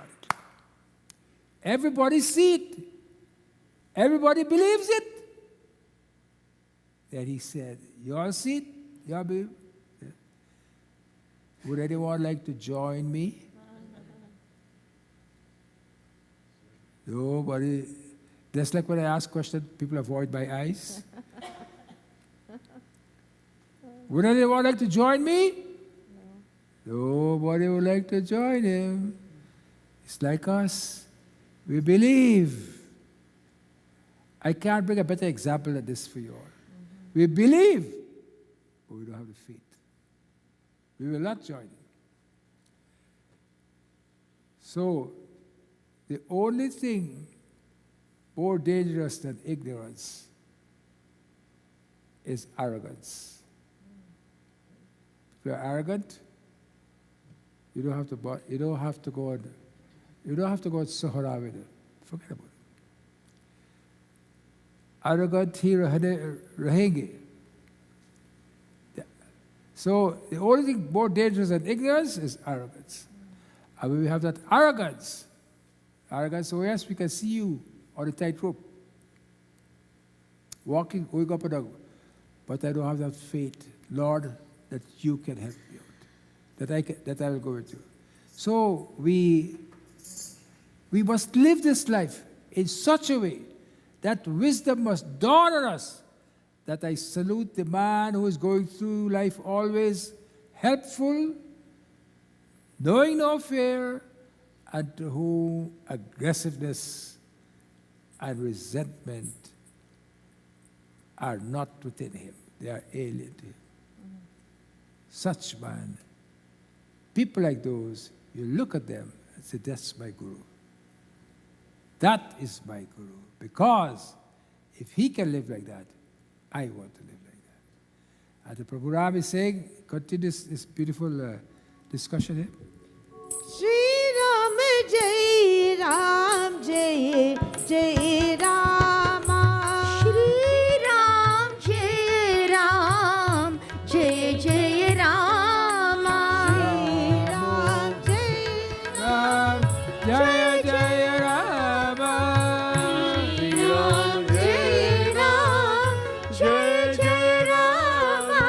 Everybody see it. Everybody believes it. Then he said, you all see it? You all believe it? Would anyone like to join me? Nobody. Just like when I ask questions, people avoid my eyes. Would anyone like to join me? No. Nobody would like to join him. It's like us. We believe. I can't bring a better example than this for you all. We believe, but we don't have the faith. We will not join him. So, the only thing more dangerous than ignorance is arrogance. If you're arrogant, you don't have to go on Sohra with it. Forget about it. Arrogant ही रहेंगे. So the only thing more dangerous than ignorance is arrogance. And when we have that arrogance, so yes, we can see you on the tightrope, walking, going up and down, but I don't have that faith, Lord, that you can help me out, that I will go with you. So we must live this life in such a way that wisdom must dawn on us, that I salute the man who is going through life always helpful, knowing no fear, and to whom aggressiveness and resentment are not within him. They are alien to him. Such man, people like those, you look at them and say, that's my guru. That is my guru. Because if he can live like that, I want to live like that. And the Prabhu Ram is saying, continue this beautiful discussion here. Shri Ram Jai Ram Jai Jai Rama. Shri Ram Jai Ram Jai Jai Rama. Shri Ram Jai Ram Jaya Jaya Rama. Shri Ram Jai Ram Jai Jai Rama.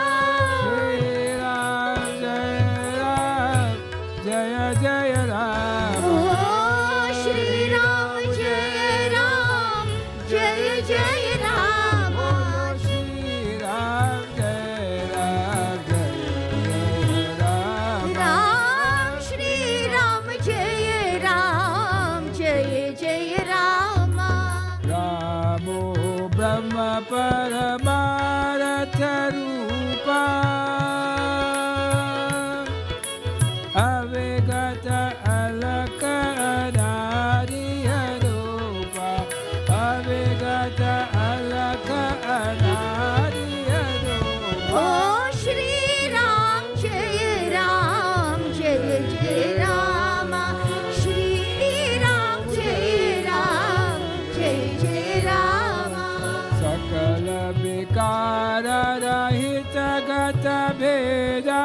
Shri Ram Jaya Ram Jaya Jaya Rama. Oh, Shri Ram Jai Ram Jai Jai Rama. Shri Ram Jaya Ram Jaya Jaya Rama. Ram Shri Ram Jai Ram Jai Jai Rama. Ramo Brahma Paramartha Rupa Avegata Alaka Anadi Arupa Avegata Alaka Anadi Arupa. Oh, Shri Ram Jai Ram Jai Jai Rama. Shri Ram Jai Ram Jai Jai Rama. Sakala Vikara Rahita Gata Veda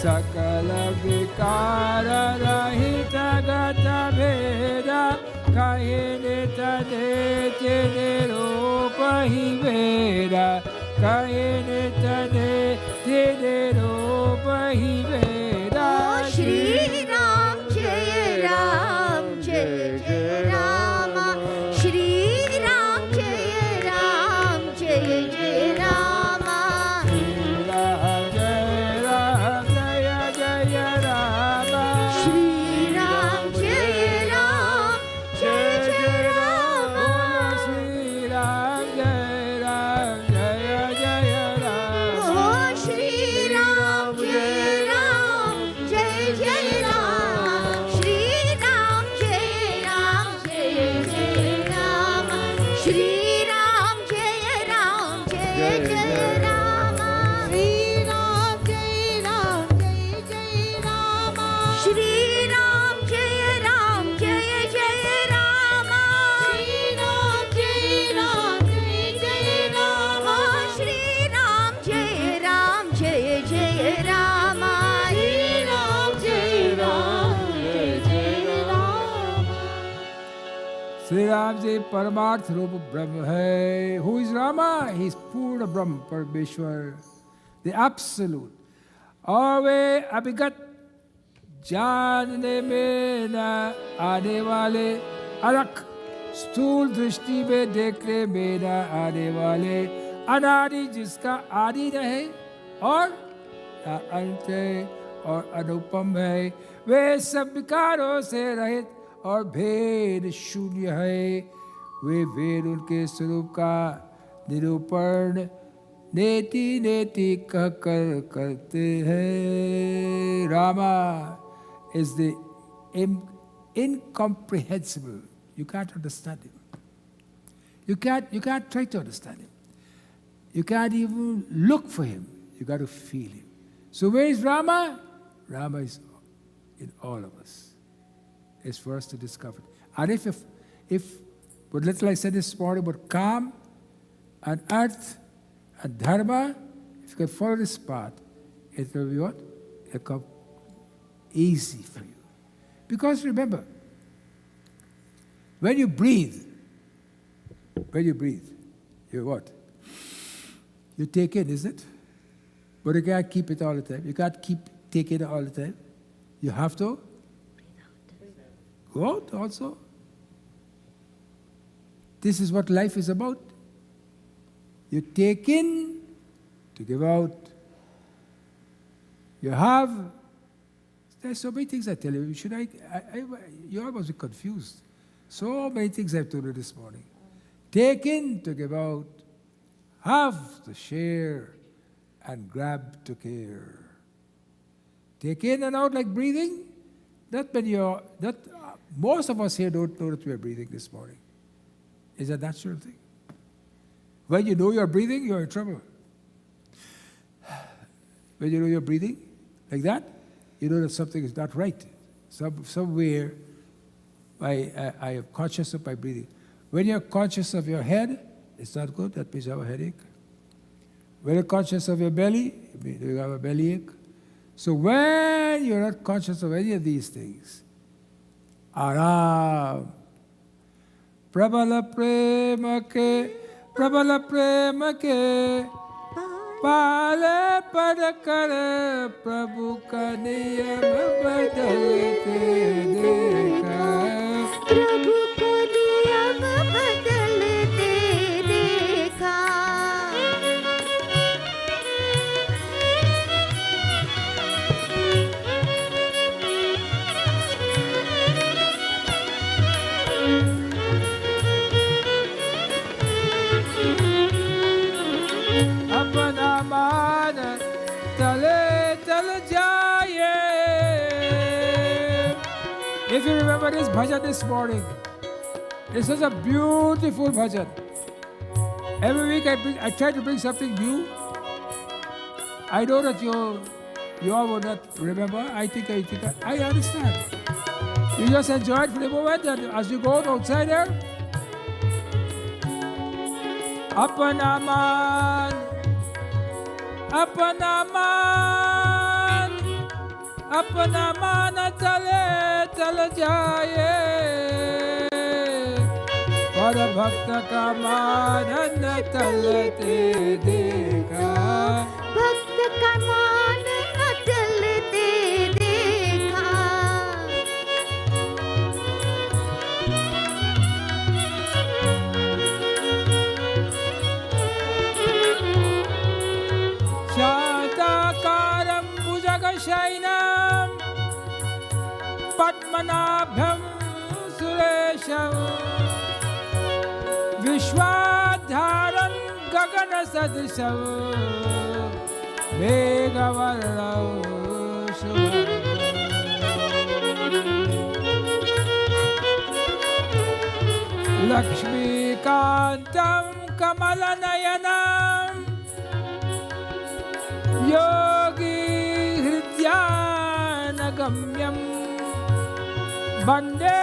Sakala Vikara Rahita Gata Veda Kahine Tane Tene Rupa Hi Veda Kahine Tane Tene Rupa Hi Veda. Oh, Shri Ram Jai Ram Jai Jai Rama. Shri Ram Jai Ram Jai Jai Rama. Shri Ram Jaya Ram Jaya Jaya Rama. Shri Ram Jai Ram Jai Jai Rama. Shri Ram Jaya Ram Jaya Jaya Rama. Oh, Shri Ram Jai Ram Jai Jai Rama. Shri Ram Jai Ram Jai Jai Rama. Shri Ram Jai Ram Jai Jai Rama. Shri Ram Jai Ram Jai Jai Rama. Shri Ram Jai Ram Jai Jai Rama. Shri Ram Jai Ram Jai Jai Rama. Shri Ram Jai Ram Jai Jai Rama. Shri Ram Jai Ram Jai Jai Rama. Sri Ram Ji Paramarth Rupa Brahma hai. Who is Rama? He is Purna Brahma, Parameshwar, the Absolute. Ave Abhigat जानने में न आने वाले अलग स्थूल दृष्टि में देखने में न आने वाले अनादि जिसका आदि रहे और न अंत है और अनुपम है, वे सब विकारों से रहित और भेद शून्य है। वे वेद उनके स्वरूप का निरूपण नेति नेति कह कर करते हैं। Rama is the incomprehensible. You can't understand him. You can't try to understand him. You can't even look for him. You got to feel him. So where is Rama? Rama is in all of us. It's for us to discover. And but let's like I said this morning about calm and earth and dharma, if you can follow this path, it will be what? It will come easy for you. Because remember, when you breathe, you what? You take in, isn't it? But you can't keep it all the time. You can't keep taking it all the time. You have to go out also. This is what life is about. You take in to give out. There's so many things I tell you. You almost be confused. So many things I've told you this morning. Take in to give out, have to share, and grab to care. Take in and out like breathing. Most of us here don't know that we are breathing this morning. It's a natural thing. When you know you're breathing, you're in trouble. When you know you're breathing like that, you know that something is not right. Somewhere I am conscious of my breathing. When you're conscious of your head, it's not good. That means you have a headache. When you're conscious of your belly, it means you have a bellyache. So when you're not conscious of any of these things, Aram. Prabala prema ke, Pale padakar Prabhu ka niyam badalate dekha. प्रभु को नियम बदलते देखा अपना मान तले तल जाए. If you remember this bhajan this morning, this is a beautiful bhajan. Every week I try to bring something new. I know that you all will not remember. I understand. You just enjoy it for the moment, and as you go outside there, apana man tale tal jaye. Par bhakta ka मान न तलते देखा. भक्त का मान न चलते देखा शांताकारं भुजगशयनं पद्मनाभं सुरेशं विश्वाधारं गगनसदृशं मेघवर्णं शुभं लक्ष्मीकान्तं कमलनयनं योगी हृद्यानगम्यं वन्दे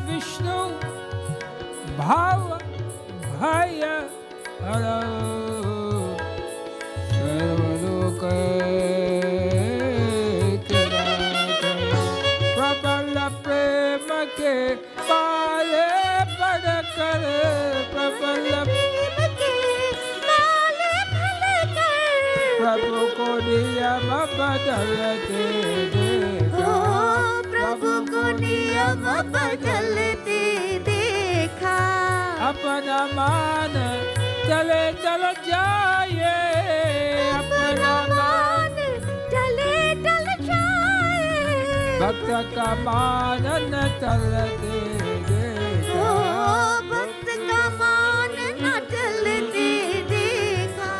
विष्णु भयहरं सर्वलोकैकनाथं. प्रबल प्रेम के पाले पड़कर प्रबल प्रेम के माले भलकर प्रभु को नियम बदलते देखा. प्रभु को नियम बदलते देखा अपना मान चले चल जाए. अपना मान टले टल जाए भक्त का मान न चलते देखा. भक्त का मान न टलते देखा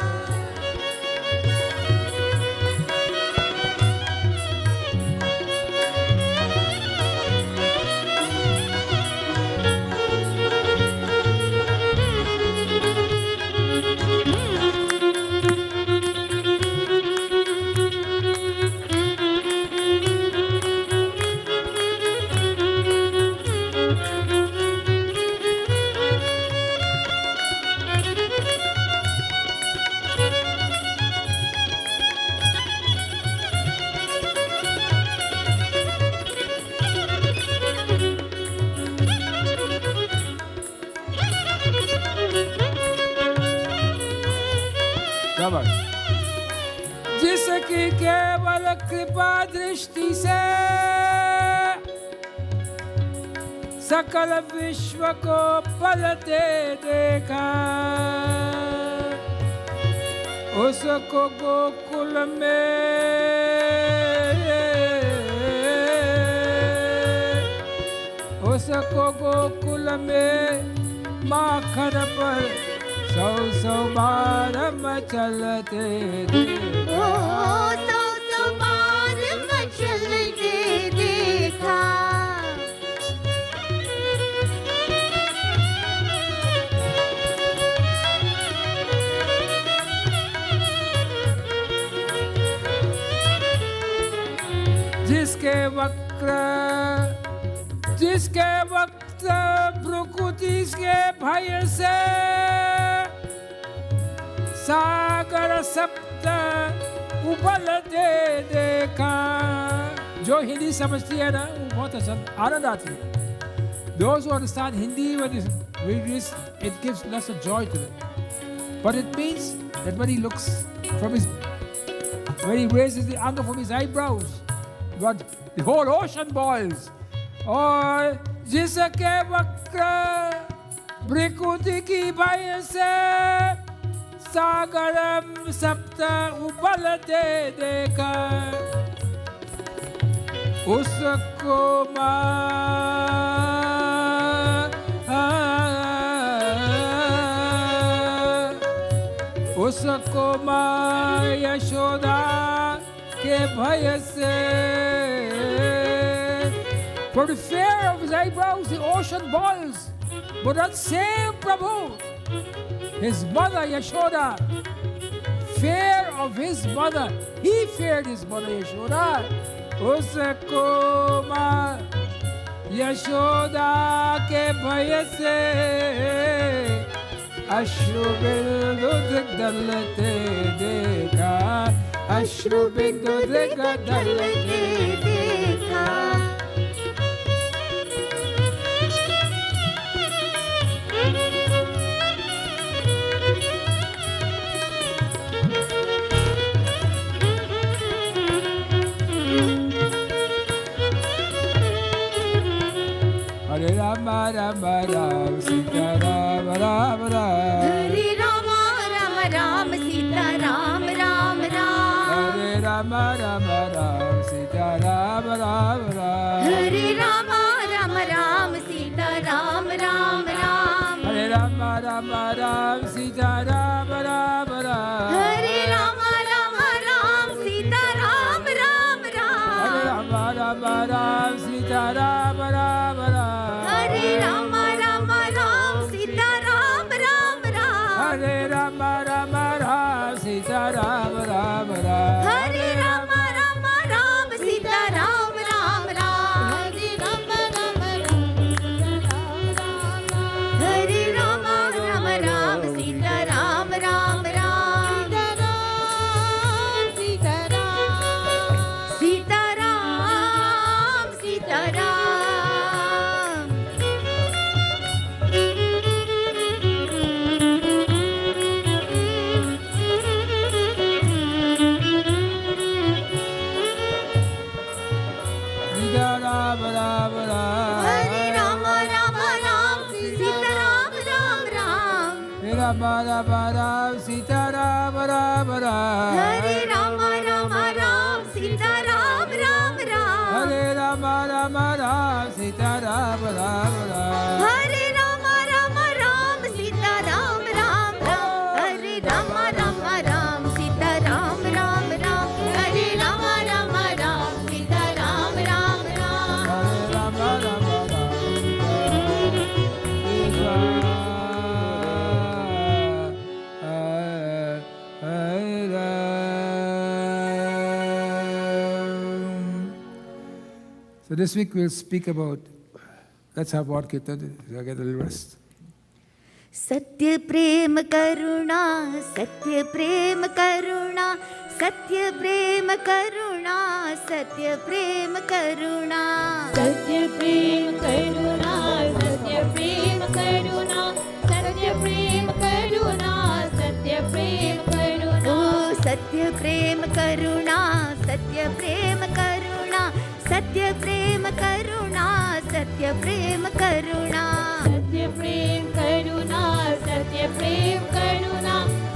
जिसकी केवल कृपा दृष्टि से सकल विश्व को पलते देखा. उसको गोकुल में उसको गोकुल में माखन पर 100 बार मचलते ओ 100 बार मचलते देखा। जिसके वक्त प्रकृति के भय से सागर सप्त उबलते देखा। जो हिंदी समझती है ना वो बहुत आनंद आती है। Those who understand Hindi, when it reads, it gives lots of joy to them. But it means that when he looks when he raises the anger from his eyebrows, but the whole ocean boils. और जिसके वक्र प्रकृति की भय से सागर सप्त उबलते देखा। उसको माँ यशोदा के भय से, for the fear of his eyebrows the ocean boils. But that same Prabhu, his mother Yashoda, fear of his mother, he feared his mother Yashoda. Usko माँ यशोदा के भय से अश्रु बिंदु दलते देखा। अश्रु बिंदु दलते देखा। Hare Rama Rama Ram Sita Ram Ram Ram. Hare Rama Rama Ram Sita Ram Ram Ram. Hare Rama Rama Ram Sita Ram Ram Ram. Hare Rama Rama Ram Sita Ram Ram Ram. Hare Rama Rama Ram Sita Ram Ram Ram. Hare Rama Rama Ram Sita Ram Ram Ram. Hare Rama Rama Ram Sita Ram Ram Ram. Hare Rama Rama Ram Sita Ram Ram Ram. Hare Rama Rama Ram Sita Ram Ram Ram. Hare Rama Rama Ram Sita Ram Ram Ram. Hare Rama Rama Ram Sita Ram Ram Ram. Sita Ram Sita Ram Sita Ram. Sita Ram Ram Ram. Hare Rama Rama Ram Sita Ram Ram Ram. Rama Rama Ram Sita Ram Ram Ram. Hare Rama Rama Ram Sita Ram Ram Ram. Hare Rama Rama Ram Sita Ram Ram Ram. Hare Rama Rama Ram Sita Ram Ram Ram. Hare Rama Rama Ram Sita Ram Ram Ram. Hare Rama Rama Ram Sita Ram Ram Ram. Hare Rama Rama Ram Sita So this week we'll speak about, let's have one Kirtan, so I get a little rest. सत्य प्रेम करुणा सत्य प्रेम करुणा सत्य प्रेम करुणा सत्य प्रेम करुणा सत्य प्रेम करुणा सत्य प्रेम करुणा सत्य प्रेम करुणा सत्य प्रेम करुणा ओ सत्य प्रेम करुणा सत्य प्रेम करुणा सत्य प्रेम करुणा सत्य प्रेम करुणा सत्य प्रेम करुणा सत्य प्रेम करुणा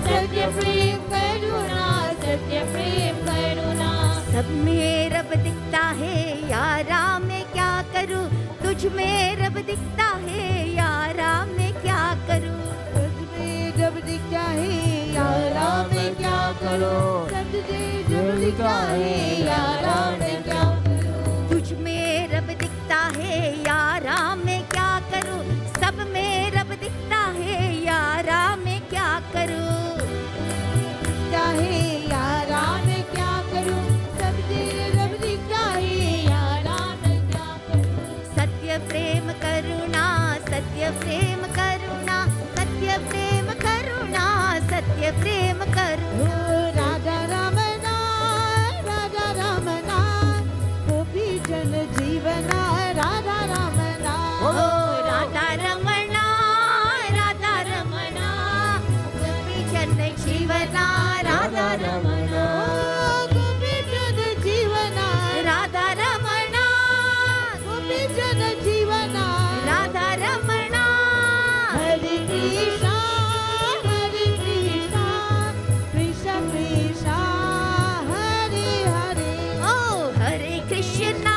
सत्य प्रेम करुणा सत्य प्रेम करुणा सब में रब दिखता है यारा मैं क्या करूं तुझ में रब दिखता है यारा मैं क्या करूं तुझ में जब दिखता है यारा मैं क्या करूं सब में जब दिखता है यारा मैं क्या करूं तुझ में रब दिखता है यारा मैं क्या करूं सब में रब दिखता है यारा मैं क्या करूं चाहे यारा मैं क्या करूं सब में रब दिखता है यारा मैं क्या करूं सत्य प्रेम करुणा सत्य प्रेम करुणा सत्य प्रेम करुणा सत्य प्रेम करुणा राजा रमना गोपी जन जीवना राधा रमना ओ राधा रमणा गोपी जन जीवना राधा रमणा गोपी जन जीवना राधा रमणा गोपी जन जीवना राधा रमणा हरे कृष्णा कृष्ण कृष्ण हरे हरे ओ हरे कृष्णा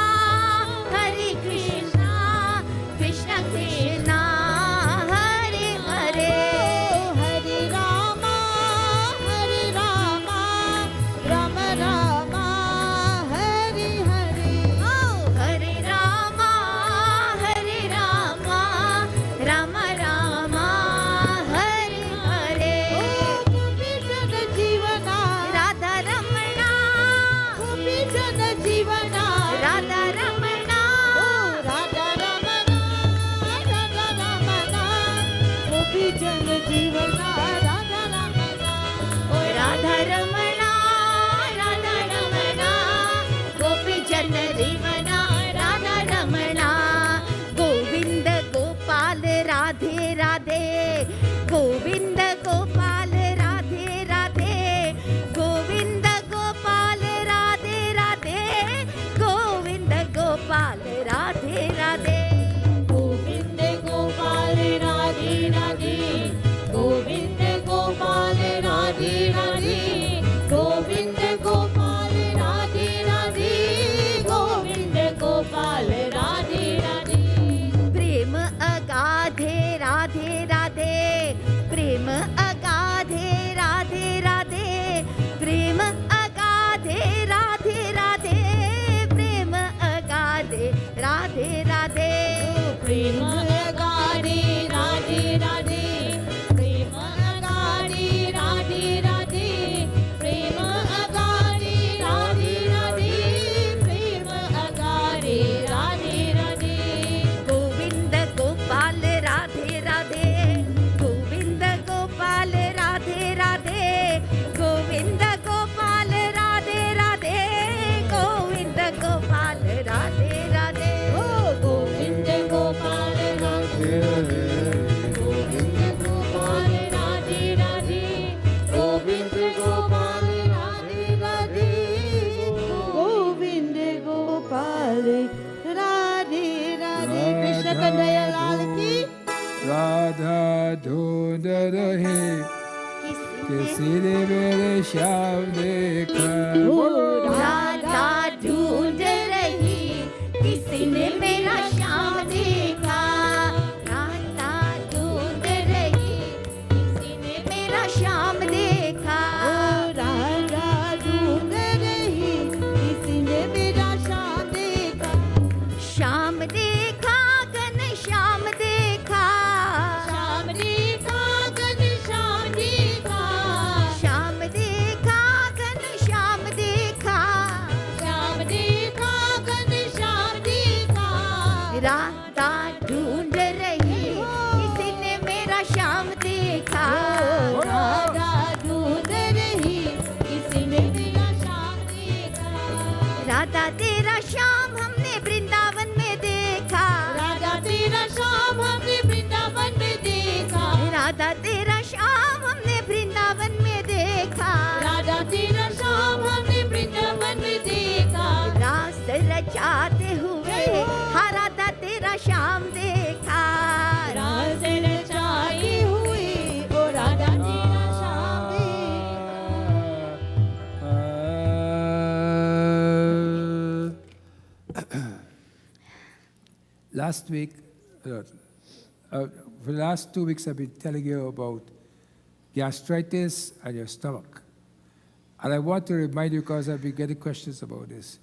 कृष्ण कृष्ण हरे हरे हरे राम राम राम हरे हरे ओ हरे राम राम राम हरे हरे गोपी जन जीवना राधा रमणा गोपी जन जीवना राधा रमणा राधा रमना गोपी जन जीवना राधा रमना ओ राधा रमणा गोपी जन जीवना राधा रमणा गोविंद गोपाल राधे राधे गोविंद गोपाल राधे राधे गोविंद गोपाल राधे राधे गोविंद गोपाल राधे राधे गोविंद गोपाल राधे राधे गोविंद गोपाल राधे राधे गोविंद गोपाल राधे राधे गोविंद गोपाल राधे राधे प्रेम अगाधे राधे राधे प्रेम अगाधे राधे राधे प्रेम अगाधे राधे राधे प्रेम अगाधे राधे राधे प्रेम अगाधे राधे राधे प्रेम अगाधे राधे राधे प्रेम अगाधे राधे राधे प्रेम अगाधे राधे राधे गोविंद गोपाल राधे राधे गोविंद गोपाल राधे राधे गोविंद गोपाल राधे राधे गोविंद गोपाल राधे राधे ओ गोविंद गोपाल राधे गोविंद गोपाल राधे राधे गोविंद गोपाल राधे राधे गोविंद गोपाल राधे राधे कृष्ण कन्हैया लाल की राधा ढूंढ रहे किसी ने मेरे श्याम देखा राधा ढूंढ रही किसी ने मेरा श्याम देखा राधा ढूंढ रही किसी ने मेरा श्याम देखा राधा ढूंढ रही किसी ने मेरा श्याम देखा श्याम देखा घन श्याम देखा श्याम देखा घन श्याम देखा श्याम देखा घन श्याम देखा श्याम देखा घन श्याम देखा राधा ढूंढ रही किसी ने मेरा श्याम देखा राधा ढूंढ रही किसी ने मेरा श्याम देखा राधा तेरा श्याम हमने वृंदावन में देखा राधा तेरा श्याम हमने वृंदावन में देखा राधा तेरा श्याम हमने वृंदावन में देखा राधा तेरा श्याम हमने वृंदावन में देखा रास रचाते हुए हाँ राधा तेरा श्याम देखा रास रचाई हुई ओ राधा तेरा Shyam Last week, for the last 2 weeks, I've been telling you about gastritis and your stomach. And I want to remind you, because I've been getting questions about this.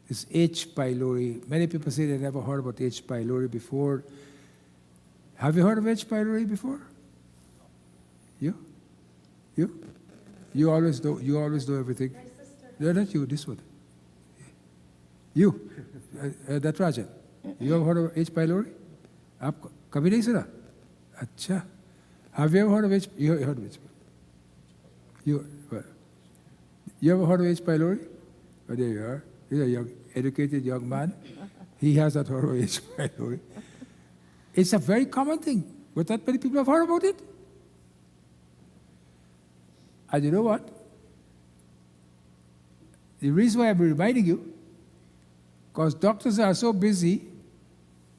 This H. pylori. Many people say they never heard about H. pylori before. Have you heard of H. pylori before? You? You? You always know everything. No, not you, this one. You. That's Rajan. You ever heard of H. pylori? आपको कभी नहीं सुना? अच्छा. Have you ever heard of H? You heard of H? You ever heard of H. pylori? Oh, there you are. He's a young, educated young man. He has not heard of H. pylori. It's a very common thing, but not many people have heard about it. And you know what? The reason why I'm reminding you, because doctors are so busy,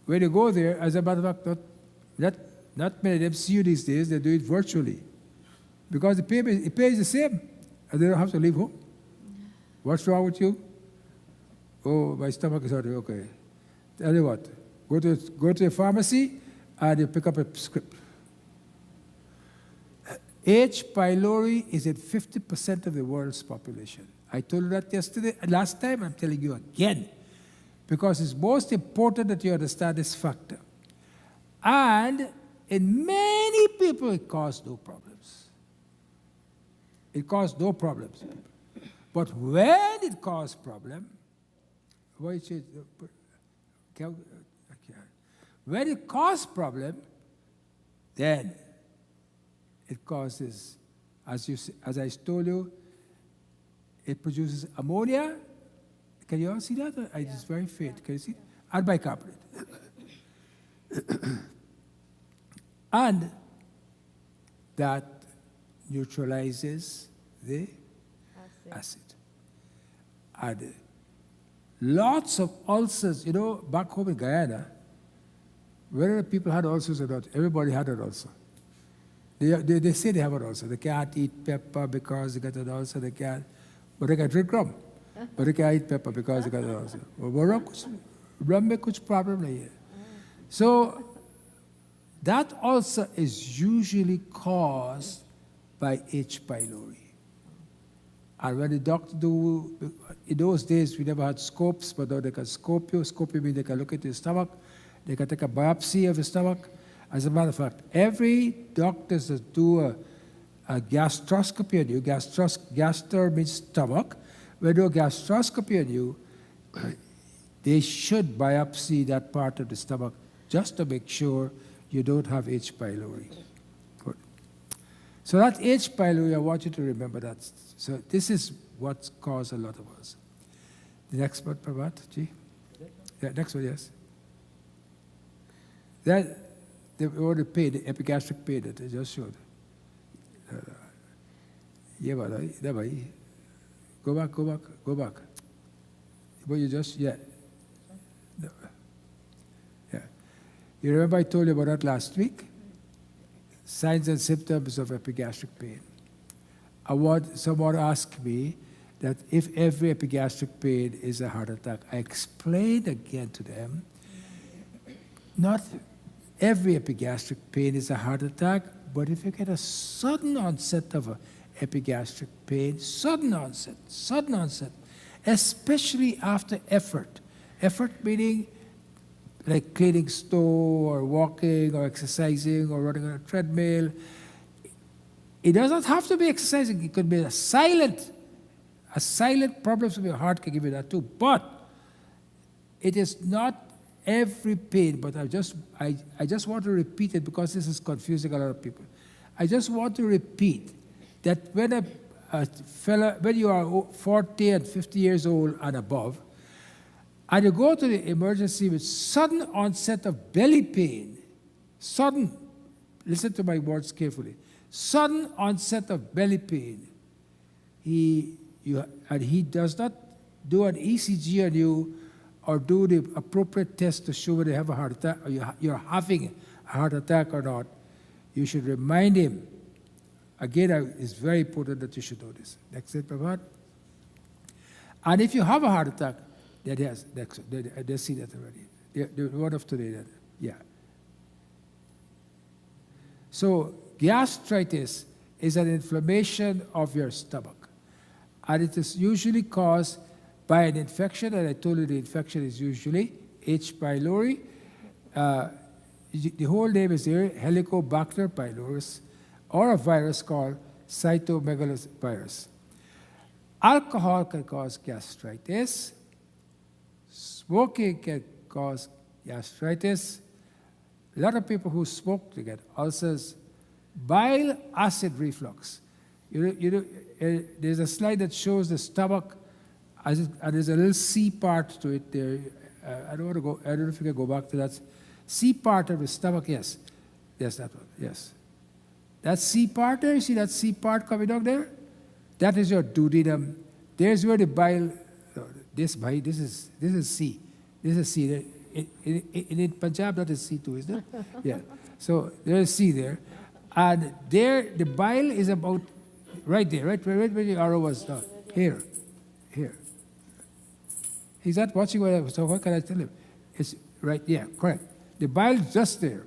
when you go there, as a matter of fact, not many of them see you these days, they do it virtually. Because the pay is the same, and they don't have to leave home. What's wrong with you? Oh, my stomach is hurting, okay. Tell you what, go to a pharmacy and you pick up a script. H. pylori is in 50% of the world's population. I told you that last time, I'm telling you again, because it's most important that you understand this factor. And in many people, it caused no problems. It caused no problems. But when it caused problem, when it caused problem, then it causes, as I told you, it produces ammonia. Can you all see that? It's very faint. Can you see? And bicarbonate. And that neutralizes the acid. And lots of ulcers, you know, back home in Guyana, whether people had ulcers or not, everybody had an ulcer. They say they have an ulcer. They can't eat pepper because they got an ulcer. They can't, but they can drink rum. But they can't eat pepper because they got an ulcer. Rum में कुछ problem नहीं है. So that ulcer is usually caused by H. pylori. And when the doctor in those days we never had scopes, but now they can scope you. Scope you means they can look at your stomach. They can take a biopsy of your stomach. As a matter of fact, every doctor that do a gastroscopy on you, gastro means stomach. When they do a gastroscopy on you, they should biopsy that part of the stomach just to make sure you don't have H. pylori. Good. So that H. pylori, I want you to remember that. So this is what's caused a lot of us. The next one, Prabhat, G? Yeah, next one, yes. That, the pain, the epigastric pain that I just showed. Yeah, go back. But you just, yeah. No. Yeah. You remember I told you about that last week? Signs and symptoms of epigastric pain. Someone asked me that if every epigastric pain is a heart attack. I explained again to them, not every epigastric pain is a heart attack, but if you get a sudden onset of epigastric pain, sudden onset, especially after effort. Effort meaning like cleaning stove or walking or exercising or running on a treadmill. It doesn't have to be exercising. It could be a silent problems with your heart can give you that too. But it is not every pain, but I just want to repeat it because this is confusing a lot of people. I just want to repeat that when when you are 40 and 50 years old and above, and you go to the emergency with sudden onset of belly pain, listen to my words carefully, sudden onset of belly pain, he does not do an ECG on you or do the appropriate test to show whether you have a heart attack or you're having a heart attack or not, you should remind him. Again, it's very important that you should know this. Next slide, Prabhat. And if you have a heart attack, they see that already. The one of today then. Yeah. So gastritis is an inflammation of your stomach. And it is usually caused by an infection, and I told you the infection is usually H. pylori. The whole name is here, Helicobacter pylori, or a virus called cytomegalovirus. Alcohol can cause gastritis. Smoking can cause gastritis. A lot of people who smoke, they get ulcers. Bile acid reflux. There's a slide that shows the stomach, and there's a little C part to it there. I don't know if you can go back to that. C part of the stomach, yes. Yes, that one, yes. That C part there, you see that C part coming down there? That is your duodenum. There's where the bile, this is C. This is C. In Punjab, that is C too, isn't it? Yeah. So there's C there. And there, the bile is about right there, right where the arrow was. Here. He's not watching what I was, so what can I tell him? It's right, yeah, correct. The bile is just there.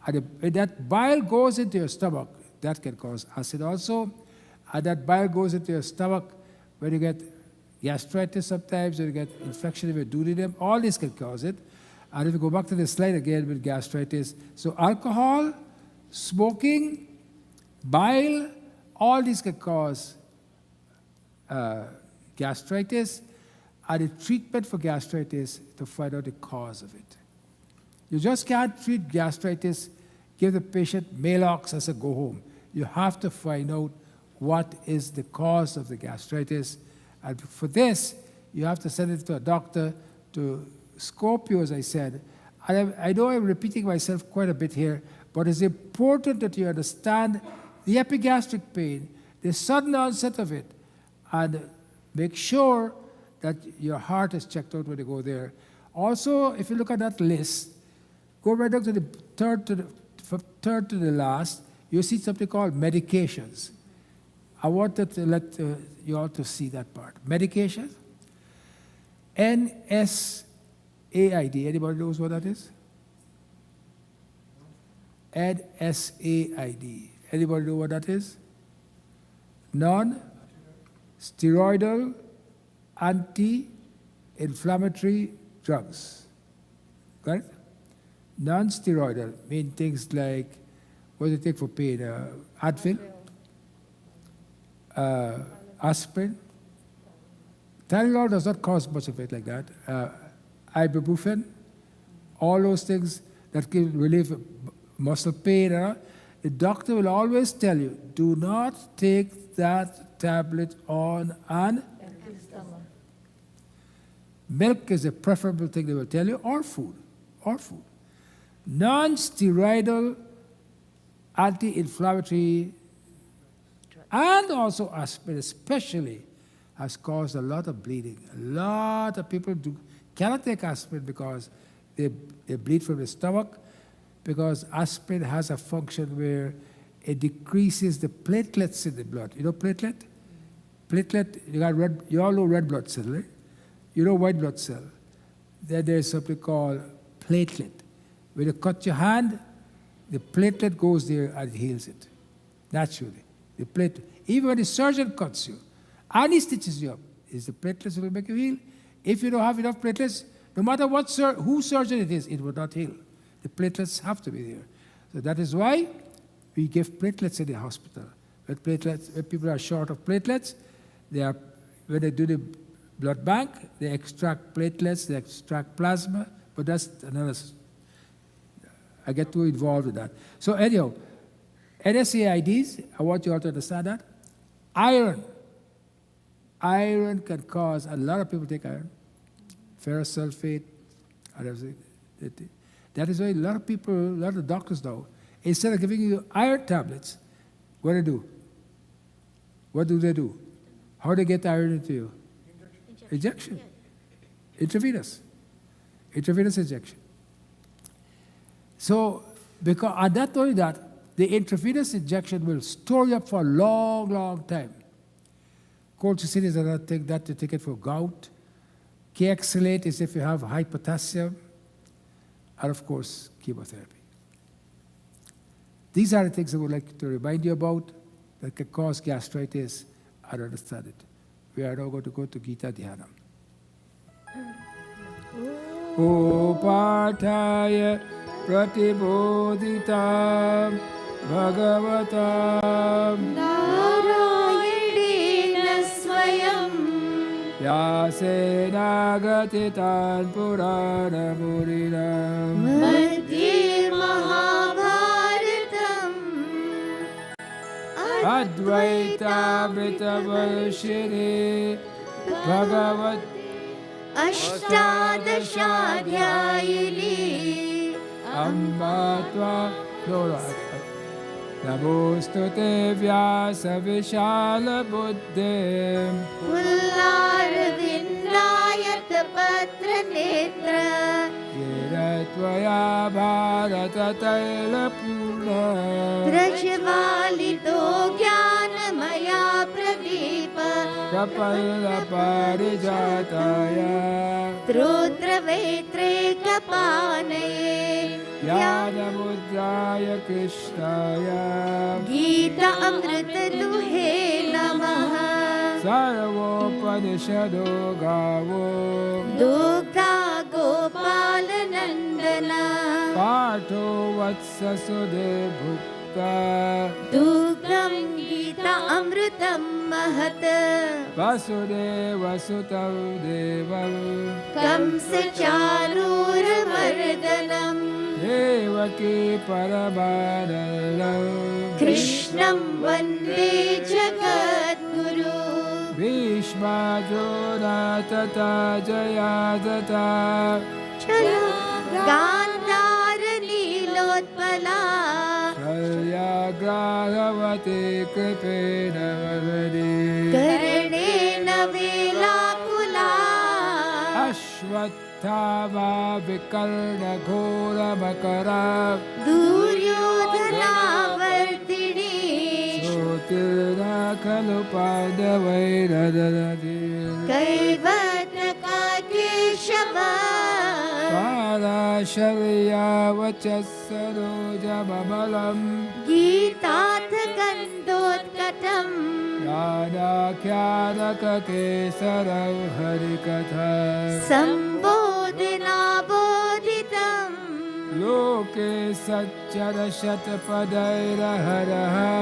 And if that bile goes into your stomach, that can cause acid also. And that bile goes into your stomach when you get gastritis sometimes, or you get infection of your duodenum. All this can cause it. And if you go back to the slide again with gastritis, so alcohol, smoking, bile, all these can cause gastritis, and the treatment for gastritis to find out the cause of it. You just can't treat gastritis, give the patient Maalox and say go home. You have to find out what is the cause of the gastritis, and for this, you have to send it to a doctor to scope you, as I said. And I know I'm repeating myself quite a bit here, but it's important that you understand the epigastric pain, the sudden onset of it, and make sure that your heart is checked out when you go there. Also, if you look at that list, go right down to the third to the last, you see something called medications. I wanted to let you all to see that part. Medications. NSAID. Anybody knows what that is? NSAID. Anybody know what that is? Non-steroidal anti-inflammatory drugs. Got it? Non-steroidal mean things like, what do you take for pain? Advil? Aspirin? Tylenol does not cause much of it like that. Ibuprofen? All those things that can relieve muscle pain. The doctor will always tell you, do not take that tablet on an empty stomach. Milk is a preferable thing they will tell you, or food. Non-steroidal anti-inflammatory and also aspirin especially has caused a lot of bleeding. A lot of people cannot take aspirin because they bleed from the stomach, because aspirin has a function where it decreases the platelets in the blood. You know platelet? Platelet, you all know red blood cell, right? You know white blood cell. Then there's something called platelet. When you cut your hand, the platelet goes there and heals it, naturally. The platelet. Even when the surgeon cuts you and he stitches you up, is the platelets that will make you heal. If you don't have enough platelets, no matter whose surgeon it is, it will not heal. The platelets have to be there. So that is why we give platelets in the hospital. When people are short of platelets, when they do the blood bank, they extract platelets, they extract plasma, but that's another. I get too involved with that. So anyhow, NSAIDs, I want you all to understand that. Iron. Iron can cause, a lot of people take iron. Ferrous sulfate. That is why a lot of people, a lot of doctors now, instead of giving you iron tablets, what do they do? What do they do? How do they get iron into you? Injection. Intravenous. Intravenous injection. So, because, and not only that, the intravenous injection will store you up for a long, long time. Colchicine is another thing that you take it for gout. Kexalate is if you have high potassium. and of course, chemotherapy. These are the things I would like to remind you about that can cause gastritis and understand it. We are now going to go to Gita Dhyana. Upataya pratibodhitam bhagavatam Narayana Swayam Yasenagatitan Purana Murinam Madhye Mahabharatam Advaita-mrita-varshini Bhagavat Ashtadashadhyayini Ambatva Namostute Vyasa Vishala Buddhim Pullarvindayat Patra Netra Yeratvaya Bharata Taila Purna Drajvalito Jnanamaya Pradeepa Prapalla Parijataya Trudravetre Kapanaye Yadamudraya Krishnaya Gita Amrita Duhe Namaha Sarvopanishado Gavo Dukha Gopala Nandana Partho Vatsa Sude Bhukta Dugam Gita Amritam Mahat Vasudeva Sutav Devam Kamsa Charur Mardanam Devaki Paramanandam Krishnam Vande Jagat Guru Bhishma Drona Tata Jayadata Chalo Gandhar Nilotpala Shalyagravati Kripena Vavadi Karnena Velakula Ashwattama Vikarna Ghora Makara Duryodhana Vartini Sotirna Khalu Pandavairadi Kaivataka Keshava Parasharya Vachasaroja Mamalam Gītātha Gandhotkatam Yada Kyanaka Kesaram Harikatha Sambodhina Bodhitam Loke Satchara Shatapadaira Haraha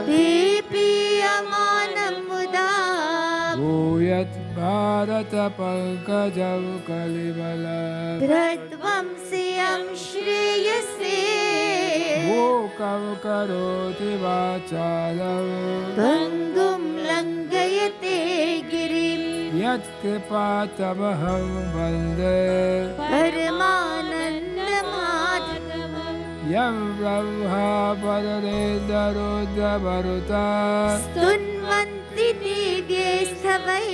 Pipiyamanam Muda Guyat Bharata Pankajam Kalibala Pratvam Siyam Shreyase Mukam Karoti Vachalam Bangum Langayate Girim Yat Kripatamaham Vande Paramananda Madhavam Yam Brahma Padarendra Rudra Maruta Stunvanti Divye Savai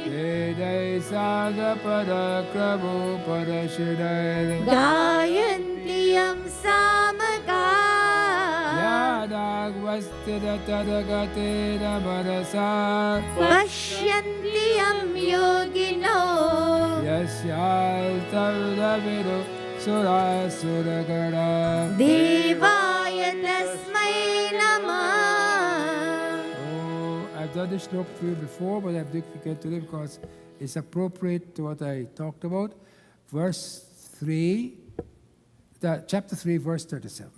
Vedai Saga Parakramo Parashidai Gayanti Yam Samaga Yadagvastira Tadagatena Manasa Pashyanti Yam Yogino Yasyaltavidu Surasuragara Devaya Tasmai Namah. Oh, I've done this talk for you before, but I've dedicated today because it's appropriate to what I talked about. Verse 3, chapter 3, verse 37.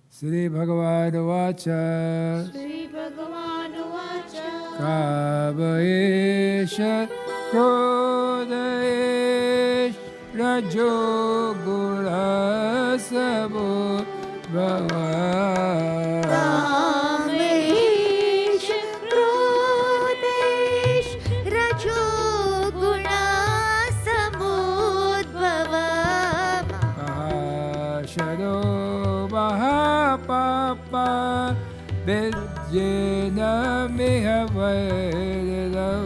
Sri Bhagavan Vacha Shri Bhagavan Vacha Kavaesha Kodaesh Rajo Gura Sabo Bhava Kamesh, Krodesh, Rajo Guna Samudbhava Mahashado Mahapapa Vidyena Mihavairam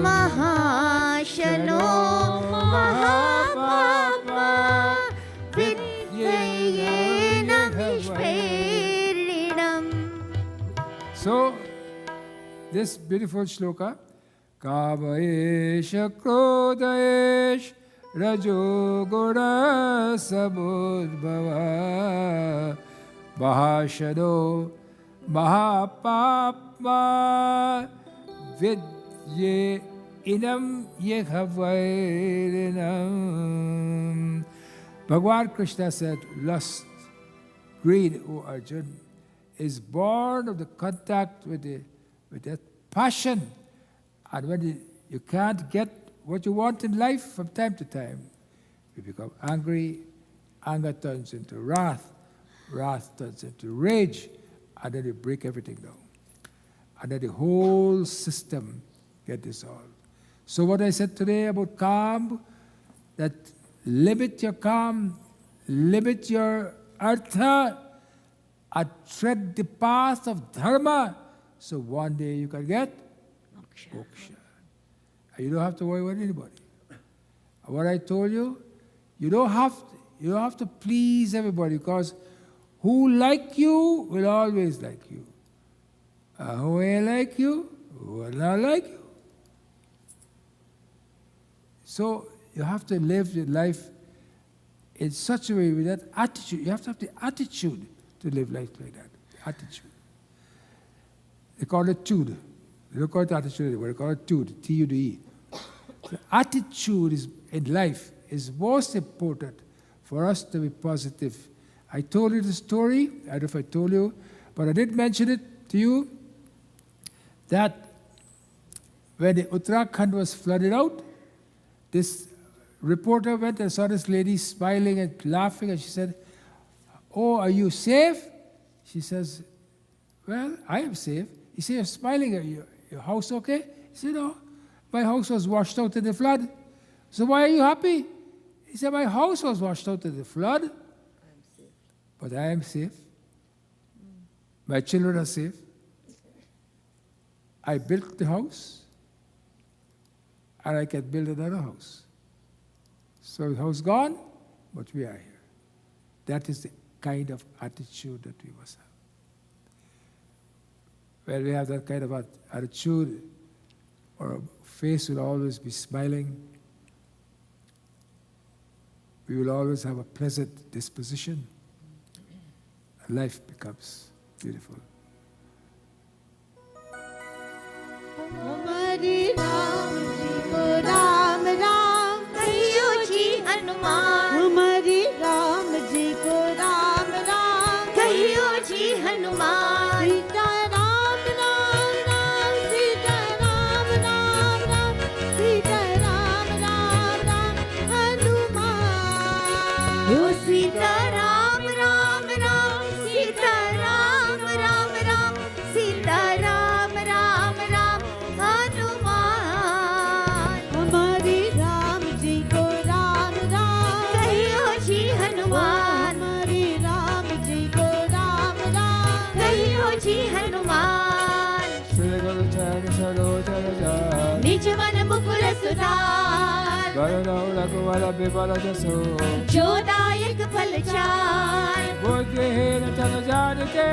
Mahashano Mahapapa Vidyena Mishperidam. So, this beautiful shloka, Kavaesha Krodaesh Rajo Guna Samudbhava Mahashado Mahapapma Vidye Inam Yekhavairinam. Bhagavan Krishna said, lust, greed, O Arjun, is born of the contact with that passion. And when you can't get what you want in life from time to time, you become angry, anger turns into wrath, wrath turns into rage, and then you break everything down. And then the whole system gets dissolved. So what I said today about calm, that limit your calm, limit your artha, and tread the path of dharma, so one day you can get moksha. And you don't have to worry about anybody. And what I told you, you don't have to please everybody, because who like you will always like you. And who ain't like you will not like you. So you have to live your life in such a way with that attitude. You have to have the attitude to live life like that. Attitude. They call it tude. They don't call it attitude anymore. They call it tude, T-U-D-E. The attitude in life is most important for us to be positive. I told you the story, I don't know if I told you, but I did mention it to you, that when the Uttarakhand was flooded out, this reporter went and saw this lady smiling and laughing, and she said, "Oh, are you safe?" She says, "Well, I am safe." He said, "You're smiling. Are your house okay?" He said, "No, my house was washed out in the flood." "So why are you happy?" He said, "My house was washed out in the flood, I'm safe. but I am safe. My children are safe. I built the house, and I can build another house. So the house gone, but we are here." That is the kind of attitude that we must have. When we have that kind of attitude, our face will always be smiling. We will always have a pleasant disposition. And life becomes beautiful. हमारे राम जी को राम राम कहियो जी हनुमान हमारे राम जी को राम राम कहियो जी हनुमान सीता राम राम राम सीता राम राम राम सीता राम राम राम हनुमान ओ सीता राम राम राम सीता राम राम राम सीता राम राम राम हनुमान हमारे राम जी को राम राम कहियो जी हनुमान हमारे राम जी को राम राम कहियो जी Hanuman Shri Guru Chari Sarojara Jai निज मन मुकुर सुधार Varuna Raghuvala Bibala Jasu जो दायक फल चार Buddhihina Tana Janike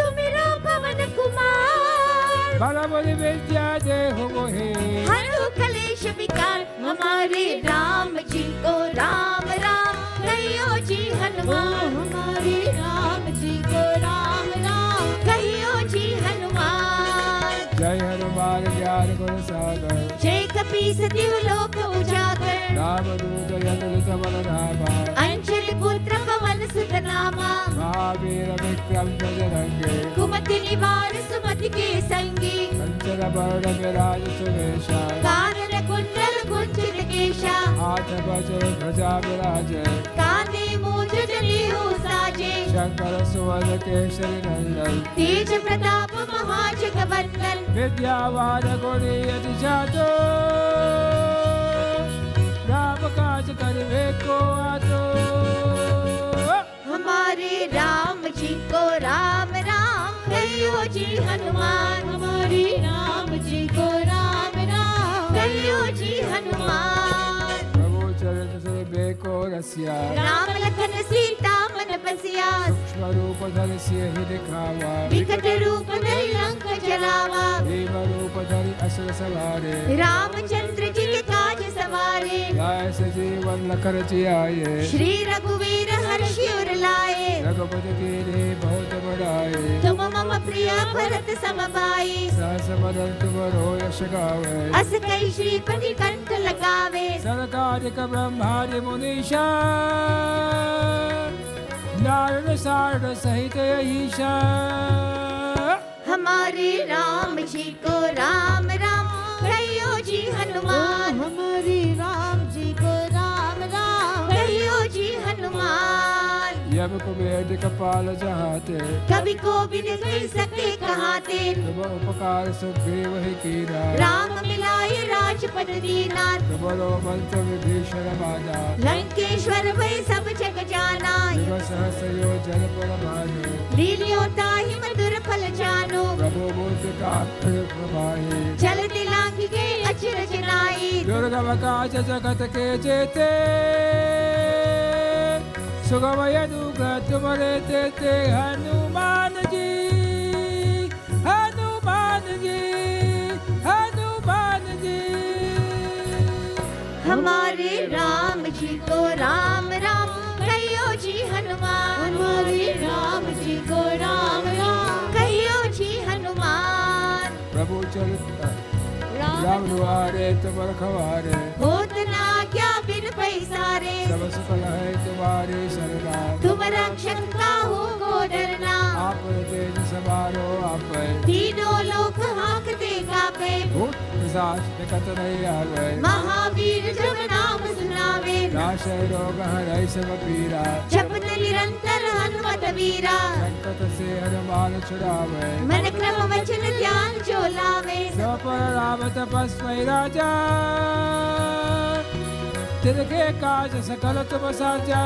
सुमिरो पवन Kumar Balamuni Vidya Dehu Mohi हरो कलेश विकार हमारे राम जी को राम राम कहियो जी हनुमान हमारे राम जी को राम राम कहियो जी Hanuman Jai Hanuman Jai Guru Sagar जय कपीस तिहु लोक उजागर Ramaduta Yadulita Valanama अंजलि पुत्र पवन सुत नामा Mahavira Vikram Jajarange कुमति निवार सुमति के संगी Kanchana Varna Viraj Sumesha कानन कुंडल कुंचित केशा Hatha Bhaja Bhaja Viraja कांधे मूंज जनेऊ साजे Shankara Suvana Keshari Nandan तेज Pratap महाजगवंदन Vidyavana Guni Yati Jato Rama Kaj Karve Ko Ato हमारे राम जी को राम राम कहियो जी हनुमान हमारे राम जी को राम राम कहियो जी Hanuman Prabhu Charita Sri Beko Rasya Ram Lakhan Sita मन बसिया Shvarupa Dhari Sihi Dikhava विकट रूप धरि लंक जलावा Deva Rupa Dhari Asura Savare Ramchandra ji के काज सवारे उतारे, जय सजीवन लखन जियाए, श्री रघुवीर हर्षि उर लाए, रघुपति कीन्ही बहुत बड़ाई, तुम मम प्रिय भरत सम भाई, सहस बदन तुमरो यश गावे, अस कई श्रीपति कंठ लगावे, सरकारिक ब्रह्मादि मुनीषा, नारद सारद सहित ईशा। हमारे राम जी को राम राम कहियो जी हनुमान, हमारे राम जी को राम राम कहियो जी हनुमान। यम कुबेर कपाल जहाते, कभी को भी कह सके कहाते, तुम उपकार सुग्रीव ही कीना, राम मिलाए राजपद दीना, तुमरो मंत्र विभीषण माना, लंकेश्वर भय सब जग जाना, युग सहस योजन पर भानु, लीलियो ताहि मधुर फल जानो, प्रभु मूर्ति का प्रभाहि, चल दिलांग के अचरज नाई, दुर्गम काज जगत के जेते, सुगम यदुग्र तुमरे तेते, हनुमान जी, हनुमान जी, हनुमान जी। हमारे राम जी को राम राम कहियो जी हनुमान, हमारे राम जी को राम राम कहियो जी हनुमान। प्रभु चरित राम दुआरे तुम रखवारे, होत ना क्या बिन पैसारे, सब सुफल है तुम्हारी शरणा, तुम रक्षक काहू को डरना, आप तेज समारो आप, तीनों लोक हांकते कापे, भूत पिशाच निकट नहीं आवे, महावीर जब नाम सुनावे, नाशय रोग हरै सब पीरा, जपत निरंतर हनुमत वीरा, संकट से हनुमान छुड़ावे, मन क्रम वचन ध्यान जो लावे, सब पर राम तपस्वी राजा, तिनके काज सकल तुम साजा।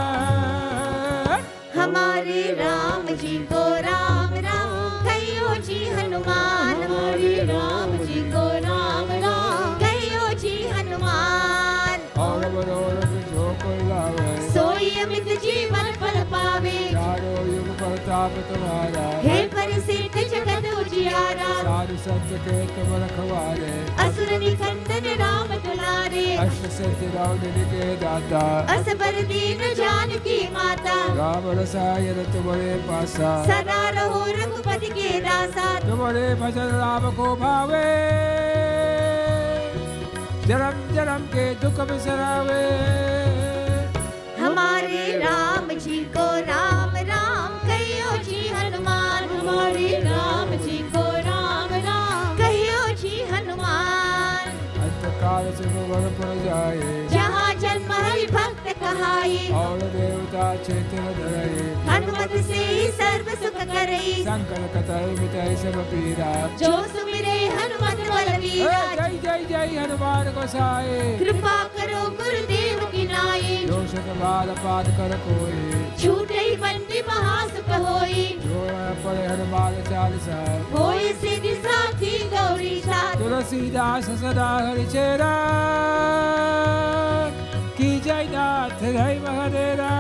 हमारे राम जी को राम राम कहियो जी हनुमान, हमारे राम जी को राम राम कहियो जी हनुमान। और मनोरथ जो कोई लावे, सोई अमित जीवन फल पावे, चारों युग प्रताप तुम्हारा, हे परिसिद्ध जगत उजियारा, साधु संत के तुम रखवारे, असुर निकंदन राम दुलारे, अष्ट सिद्धि नवनिधि के दाता, असबर दीन जानकी माता, राम रसायन तुम्हारे पासा, सदा रहो रघुपति के दासा, तुम्हारे भजन राम को भावे, जन्म जन्म के दुख बिसरावे। हमारे राम जी को राम राम कहियो जी हनुमान, हमारे राम जी को राम राम कहियो जी हनुमान। अंतकाल से वर पर जाए, जहाँ जन्म हरि भक्त कहाई, और देवता चेतन धरे, हनुमत से ही सर्व सुख करई, संकट कतई मिटाई सब पीरा, जो सुमिरे हनुमत बलवीरा, जय जय जय हनुमान गोसाई, कृपा करो गुरुदेव की नाई, जो शत बार पाठ कर कोई, छूटे बंदी महासुख होई, जो पढ़े हनुमान चालीसा, होई सिद्धि साथी गौरी साथ, तुलसीदास सदा हरि चेरा, की जय नाथ जय महादेरा।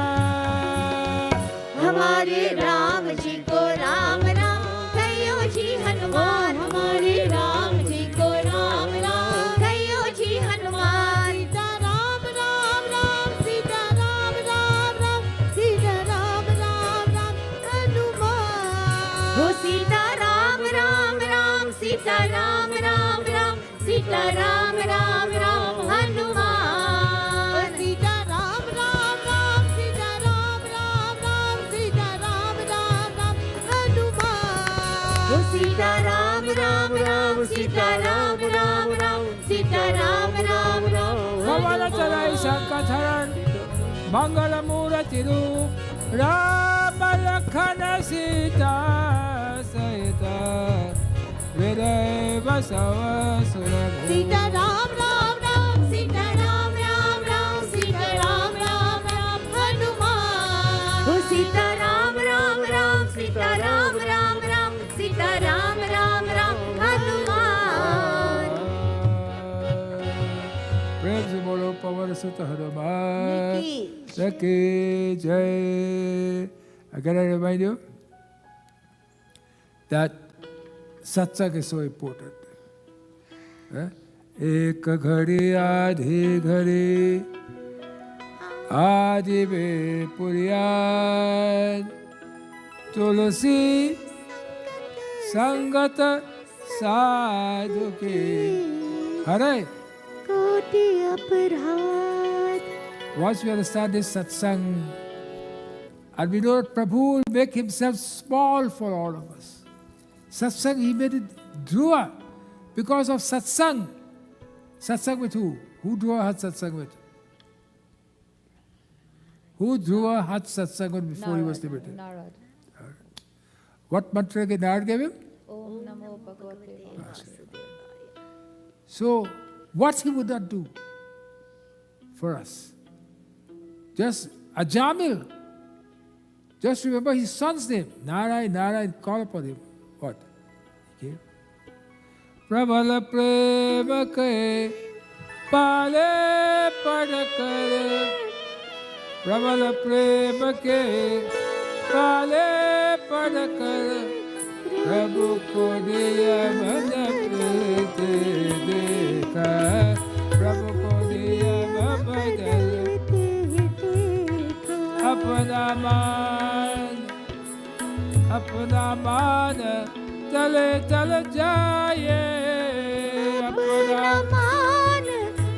हमारे राम जी को राम राम कहियो जी हनुमान, हमारे राम जी को राम राम कहियो जी हनुमान। सीता राम राम राम सीता राम राम राम सीता राम राम राम हनुमान। हो सीता राम राम राम सीता राम राम राम सीता राम राम राम हनुमान। सीता राम राम राम सीता राम राम राम सीता राम राम राम हनुमान। हो सीता राम राम राम सीता राम राम राम सीता राम राम राम कमल चलाई संकट हरण, मंगल मूर्ति रूप, राम लखन सीता सहित, हृदय बसव सुरभूप। सीता राम राम राम सीता राम राम राम सीता राम राम राम हनुमान। हो सीता राम राम राम सीता राम राम राम सीता राम राम राम हनुमान। प्रेम से बोलो पवन सुत हनुमान की की जय. Again, I remind you that satsang is so important. एक घड़ी आधी घड़ी आदि में पुरियाद तुलसी संगत साधु के हरे कोटि अपराध. Once we understand this satsang, and we know that Prabhu will make himself small for all of us. Satsang, he made it Dhruva because of satsang. Satsang with who? Who Dhruva had satsang with? Who Dhruva had satsang with before he was liberated? Narad. What mantra did Narad give him? Om Namo Bhagavate Vasudevaya. So, what he would not do for us? Just a Jamil. Just remember his son's name. Narayan, Narayan, call upon him. What? Okay. Prabhala prema ke pale padakare. Prabhala prema ke pale padakare. Prabhu ko diya mana prete dekha. Prabhu ko diya babadal. अपना मान तले तल जाए अपना मान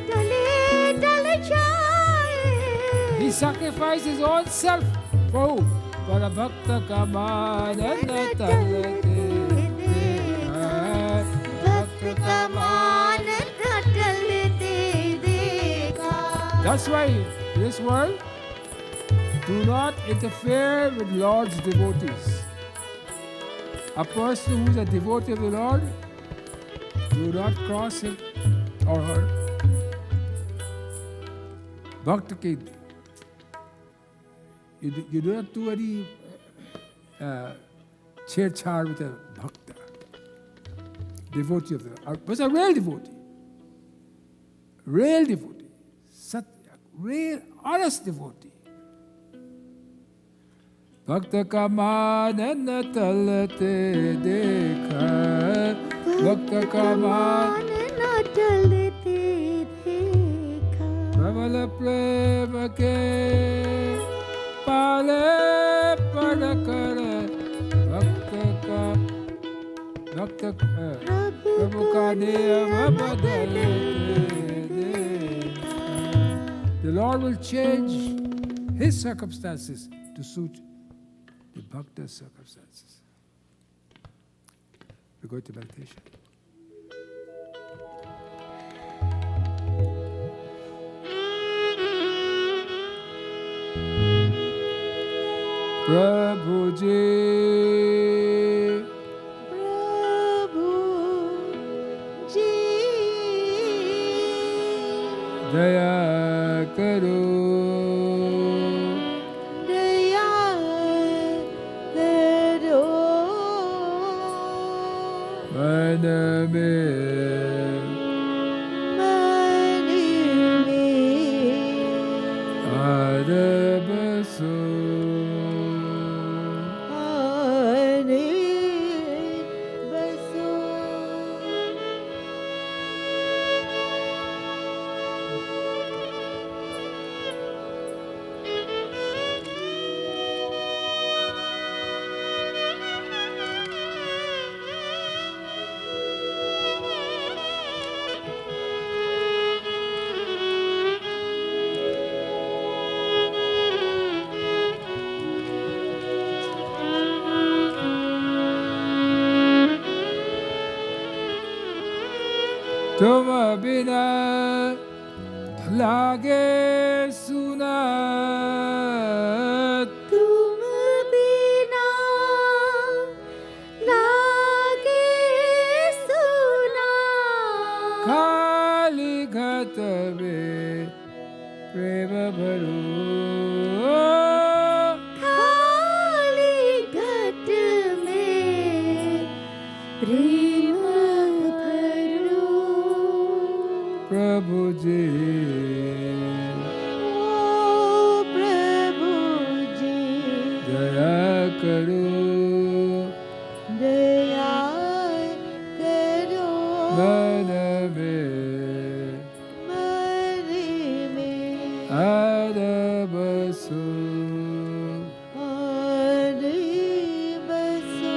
तले तल जाए. He sacrificed his own self for who? For a bhakta ka मान न तलते भक्त का मान न टलते देखा. That's why in this world, do not interfere with Lord's devotees. A person who is a devotee of the Lord, do not cross him or her. Bhakta ki, you do not do any chhed-chhad with a bhakta, devotee of the Lord. But a real devotee, real honest devotee. भक्त का मान न तलते देखा. भक्त का मान न टलते देखा. प्रबल प्रेम के पाले पड़ कर भक्त प्रभु का नियम बदलते देखा. The Lord will change his circumstances to suit the bhakta's circumstances. We go to meditation. Prabhu ji, daya karo. मन में आद बसो तुम बिना लागे सुना. तुम बिना लागे सुना. खाली घट में प्रेम भरो. खाली घट में प्रेम भरो. प्रभु जी, ओ प्रभु जी, दया करो. दया करो. मन में बसो हरे बसो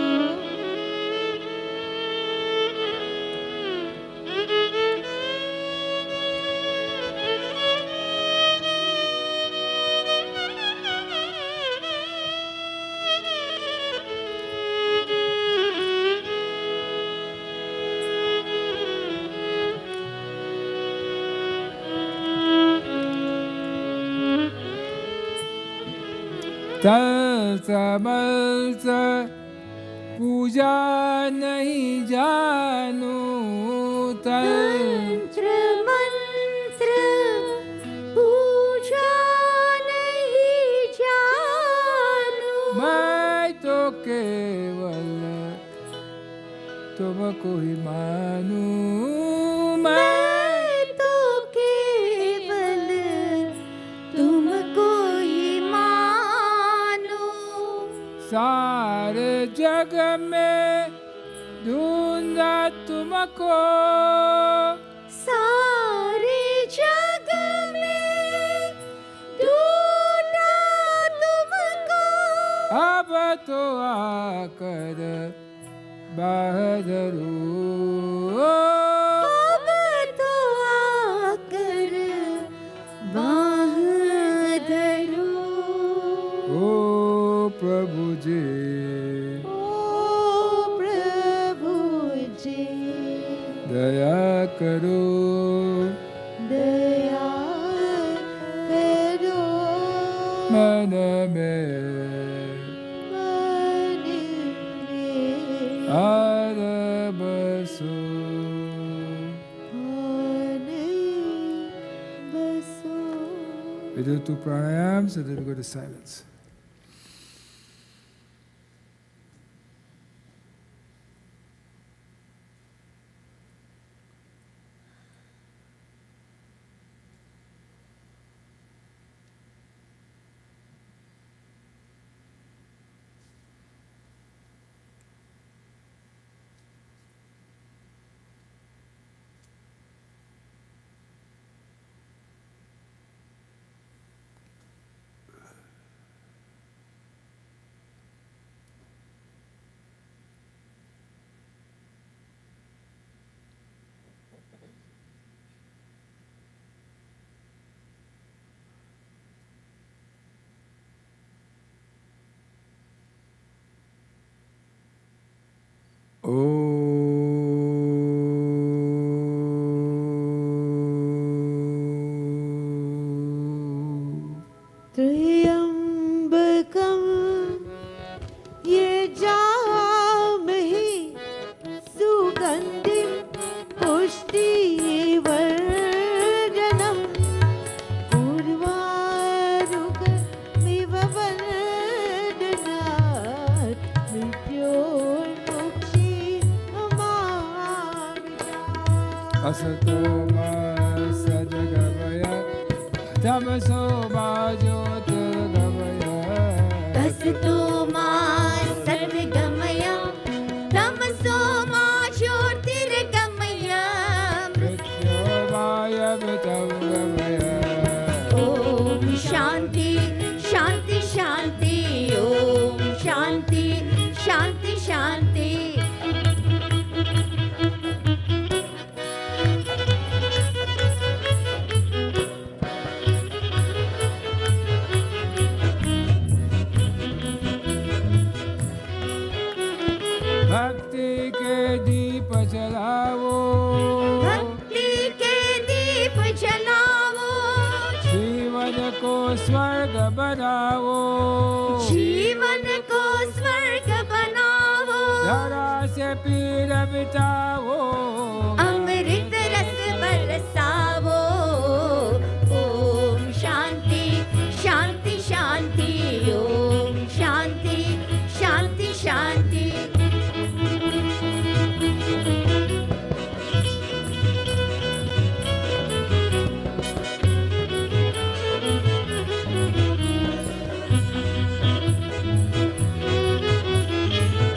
तत्समर्थ पूजा नहीं जानू तंत्र मंत्र पूजा नहीं जानू मैं तो केवल तुमको ही मानू मैं तो केवल तुमको ही मानू सारे जग में ढूंढा तुमको सारे जग में ढूंढा तुमको अब तो आकर बहादुरू अब तो आकर बाह धरो ओ प्रभु जी ओ प्रभु जी दया करो दया करो मन में मन में आर बसो हरे बसो We do 2 pranayams and then we go to silence. त्र्यंबकं यजामहे सुगंधिं पुष्टिवर्धनम् उर्वारुकमिव वरदानात् मृत्योर्मुक्षीयमामृतात् असतो मा सद्गमय तमसो मा ज्योतिर्गमय असतो मा सद्गमय तमसो मा ज्योतिर्गमय मृत्योर्मायमृतं गमय ओम शांति शांति शांति ओम शांति शांति शांति भक्ति के दीप जलाओ भक्ति के दीप जलाओ जीवन को स्वर्ग बनाओ जीवन को स्वर्ग बनाओ धरा से पीर मिटाओ अमृत रस बरसाओ ओम शांति शांति शांति ओम शांति शांति शांति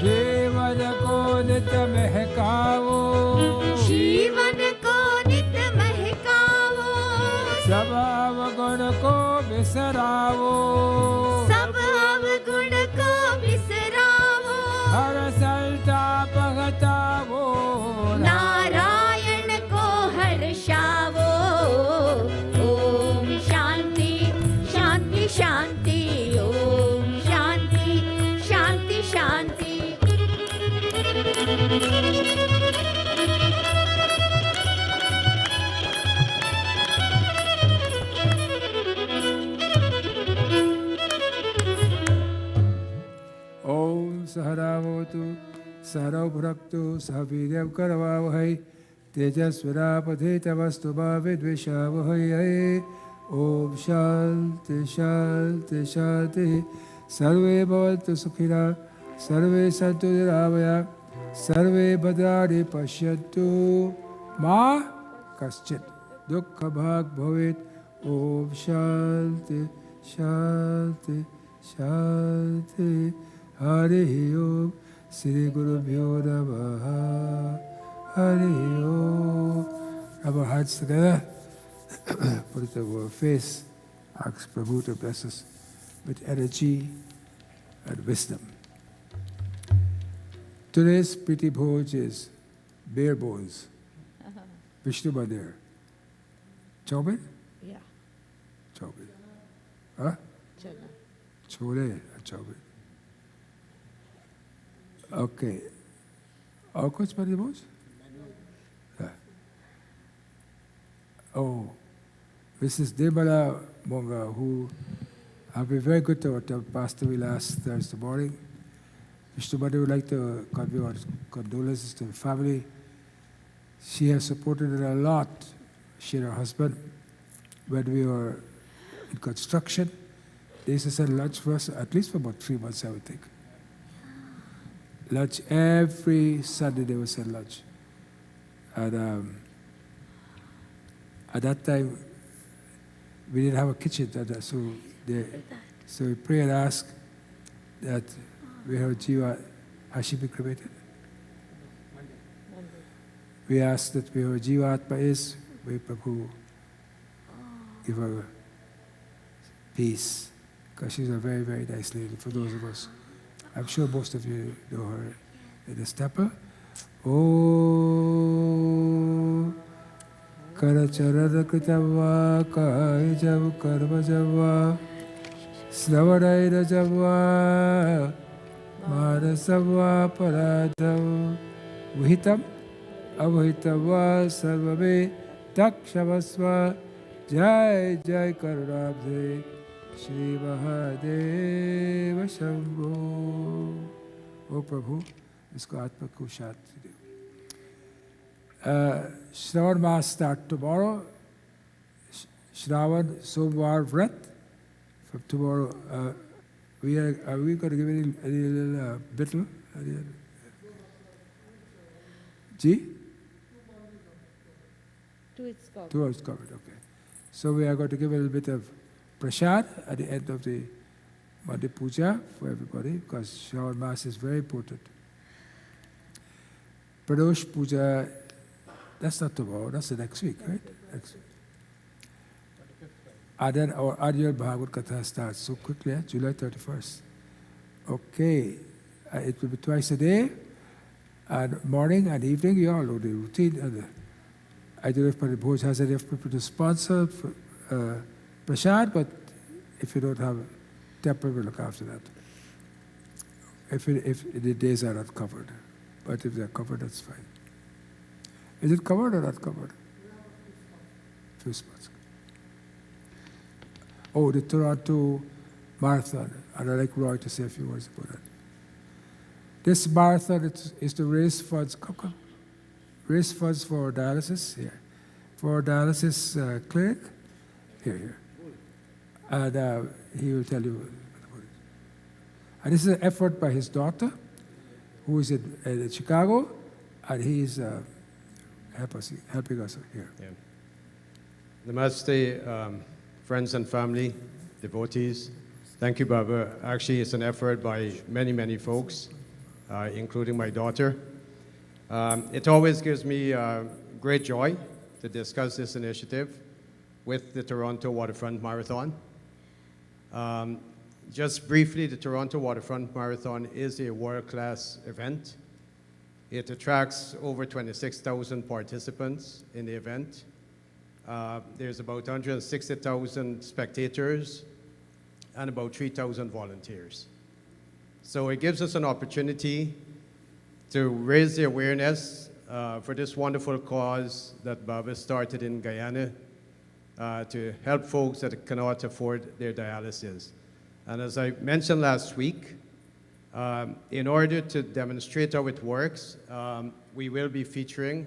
जीवन को नित महकाओ जीवन को नित महकाओ स्वभाव गुण को विसरावो, सब अवगुण को बिसरावो, हर सरता भगतावो, नारायण को हर्षावो। ओम शांति शांति शांति, ओम शांति शांति शांति। ओम सहनावतु सहनौ भुनक्तु सह वीर्यं करवावहै तेजस्विनावधीतमस्तु मा विद्विषावहै। ओम शांति शांति शांति। सर्वे भवन्तु सुखिनः, सर्वे सन्तु निरामया, सर्वे भद्राणि पश्यन्तु मा कश्चित् दुःखभाग् भवेत्। ओम शांति शांति शांति। हरि ओम। श्री गुरुभ्यो नमः। Hari Om. Rub our hearts together. Put it over our face. Ask Prabhu to bless us with energy and wisdom. Today's Priti Bhoj is bare bones. Vishnu Mandir. Chobit? Yeah. Chobit. Huh? Chole. Chole. Chobit. Okay. और कुछ Priti Bhoj? Oh, Mrs. Debala Monga, who have been very good to our pastor last Thursday morning. Vishnu Mandir would like to convey our condolences to the family. She has supported her a lot, she and her husband, when we were in construction. They used to send lunch for us, at least for about 3 months, I would think. Lunch every Sunday, they would send lunch. And at that time, we didn't have a kitchen, so we pray and ask that we have Jiva, has she been cremated? We ask that where Jiva Atma is, may Prabhu give her peace, because she's a very, very nice lady for those of us. I'm sure most of you know her in this temple. Oh. Karacharana Kritava Kaijam Karma Java Sravadaira Java Manasava Paradam Vihitam Avhitava Sarvame Takshavasva Jai Jai Karunabdhe Shri Mahadeva Shambho. O Prabhu, isko Atma ko shanti de. Shravan Mass start tomorrow. Shravan Somvar Vrat. From tomorrow, are we going to give any little bittle? Ji? Two it's covered. Two is covered, okay. So we are going to give a little bit of prasad at the end of the Monday Puja for everybody, because Shravan Mass is very important. Pradosh Puja, that's not tomorrow, that's the next week, right? Next week. And then our annual Bhagavad Katha starts so quickly, July 31st. Okay, it will be twice a day, and morning and evening, you all know the routine. And I don't know if Prabhu Bhoj has enough people to sponsor prasad, but if you don't have a temple, we'll look after that. If the days are not covered. But if they're covered, that's fine. Is it covered or not covered? Few spots. Oh, the Toronto Marathon. And I'd like Roy to say a few words about that. This marathon is to raise funds. Come. Raise funds for dialysis here. For dialysis clinic. Here. And he will tell you about it. And this is an effort by his daughter, who is in Chicago, and he is helping us here. Yeah. Namaste, friends and family, devotees. Thank you, Baba. Actually, it's an effort by many, many folks, including my daughter. It always gives me great joy to discuss this initiative with the Toronto Waterfront Marathon. Just briefly, the Toronto Waterfront Marathon is a world-class event. It attracts over 26,000 participants in the event. There's about 160,000 spectators and about 3,000 volunteers. So it gives us an opportunity to raise the awareness for this wonderful cause that Baba started in Guyana to help folks that cannot afford their dialysis. And as I mentioned last week, in order to demonstrate how it works, we will be featuring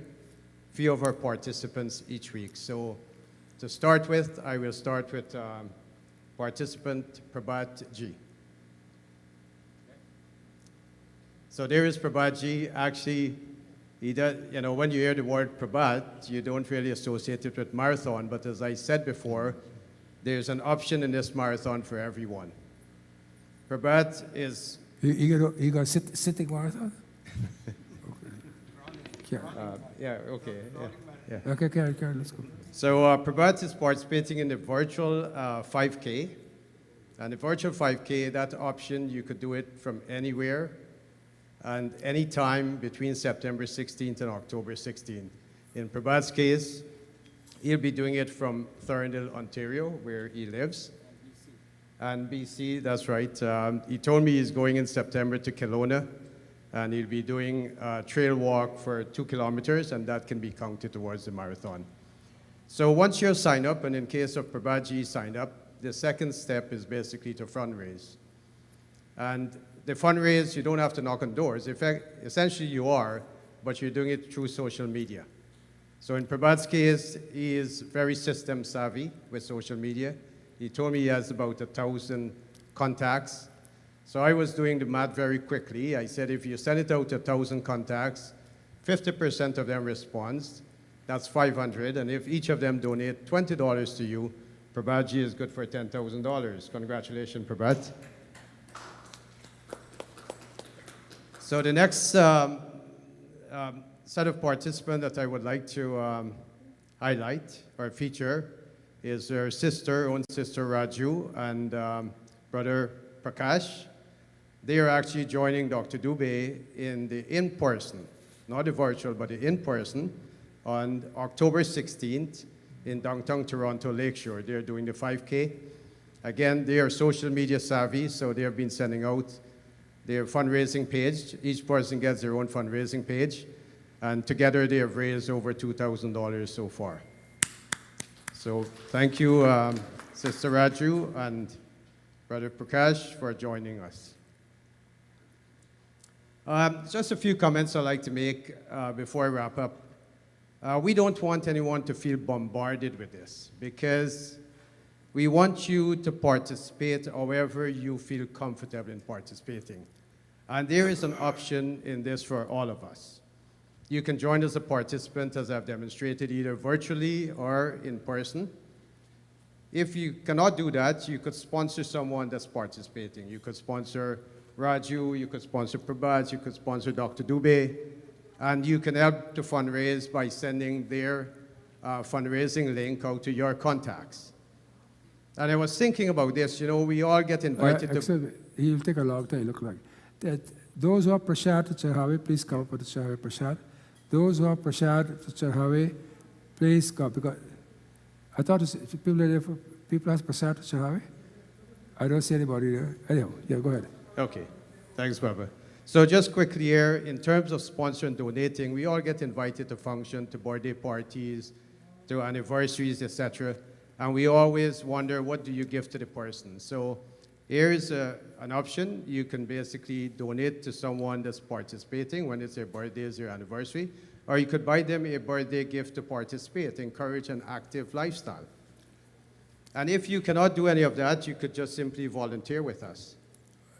a few of our participants each week. So to start with, I will start with participant Prabhat G. So there is Prabhat G. Actually, he does, you know, when you hear the word Prabhat, you don't really associate it with marathon, but as I said before, there's an option in this marathon for everyone. Prabhat is... You got sitting marathon? Okay. Okay. Okay, let's go. So Prabhat is participating in the virtual 5K. And the virtual 5K, that option, you could do it from anywhere and any time between September 16th and October 16th. In Prabhat's case, he'll be doing it from Thorndale, Ontario, where he lives. And BC, that's right. He told me he's going in September to Kelowna, and he'll be doing a trail walk for 2 kilometers, and that can be counted towards the marathon. So once you're signed up, and in case of Prabhatji signed up, the second step is basically to fundraise. And the fundraise, you don't have to knock on doors. In fact, essentially you are, but you're doing it through social media. So in Prabhat's case, he is very system savvy with social media. He told me he has about 1,000 contacts. So I was doing the math very quickly. I said, if you send it out to 1,000 contacts, 50% of them responds. That's 500. And if each of them donate $20 to you, Prabhatji is good for $10,000. Congratulations, Prabhat. So the next set of participants that I would like to highlight or feature is her sister, own sister Raju, and brother Prakash. They are actually joining Dr. Dubey in the in-person, not the virtual, but the in-person, on October 16th in downtown Toronto Lakeshore. They're doing the 5K. Again, they are social media savvy, so they have been sending out their fundraising page. Each person gets their own fundraising page, and together they have raised over $2,000 so far. So thank you, Sister Raju and Brother Prakash, for joining us. Just a few comments I'd like to make before I wrap up. We don't want anyone to feel bombarded with this because we want you to participate however you feel comfortable in participating. And there is an option in this for all of us. You can join as a participant, as I've demonstrated, either virtually or in person. If you cannot do that, you could sponsor someone that's participating. You could sponsor Raju, you could sponsor Prabhat, you could sponsor Dr. Dubey, and you can help to fundraise by sending their fundraising link out to your contacts. And I was thinking about this, you know, we all get invited to... He'll take a long time, look like. That those who are prashad to Chahave, please come up with the Chahave prashad. Those who are prashad to Chahave, please come, because I thought people are there for people ask prashad to Chahave. I don't see anybody there. Anyhow, yeah, go ahead. Okay, thanks, Baba. So just quickly here, in terms of sponsoring and donating, we all get invited to function, to birthday parties, to anniversaries, etc. And we always wonder, what do you give to the person? So here's an option. You can basically donate to someone that's participating when it's their birthday, it's their anniversary, or you could buy them a birthday gift to participate, encourage an active lifestyle. And if you cannot do any of that, you could just simply volunteer with us.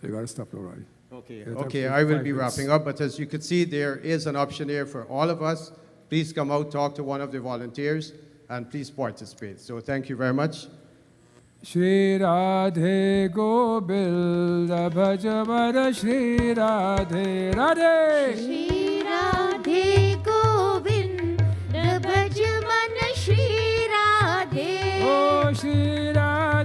You got to stop already. Okay, I will be wrapping up, but as you can see, there is an option here for all of us. Please come out, talk to one of the volunteers, and please participate. So thank you very much. Shri Radhe Govinda Bhajamana Shri Radhe Radhe Shri Radhe Govinda Bhajamana Shri Radhe Oh Shri Radhe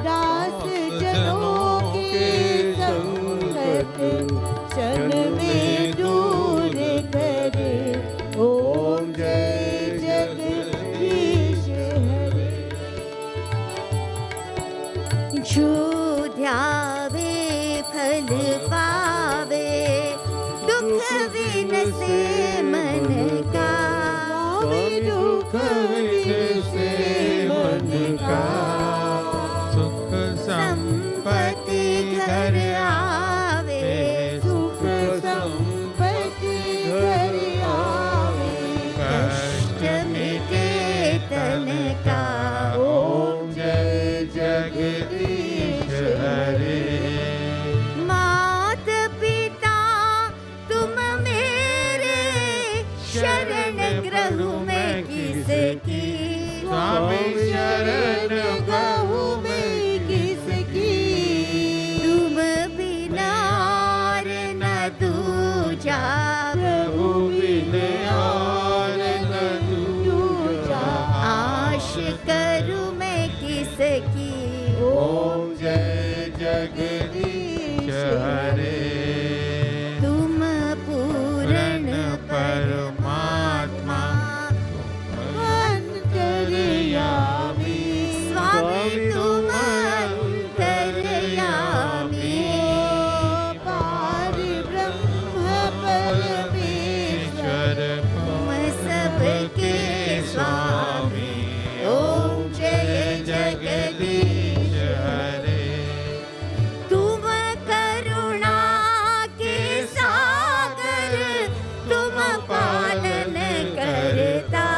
जो ध्यावे फल पावे, दुख विनसे मन का, दुख विनसे मन का, सुख संपत्ति घर आवे, सुख संपत्ति घर आवे, कष्ट मिटे तन का। ओम जय जगदीश हरे। मात पिता तुम मेरे, शरण ग्रह में किसकी, स्वामी शरण गहु में किसकी, तुम बिना और न दूजा, प्रभु बिन और न दूजा। आश करूं मैं किसकी। ओम जय जगदीश हरे। तुम पूर्ण परमात्मा अंतर्यामी, स्वामी तुम अंतर्यामी, पारिब्रह्म परमेश्वर, तुम सबके स्वामी। ओम जय जगदीश हरे। तुम करुणा के सागर, तुम पालन करता,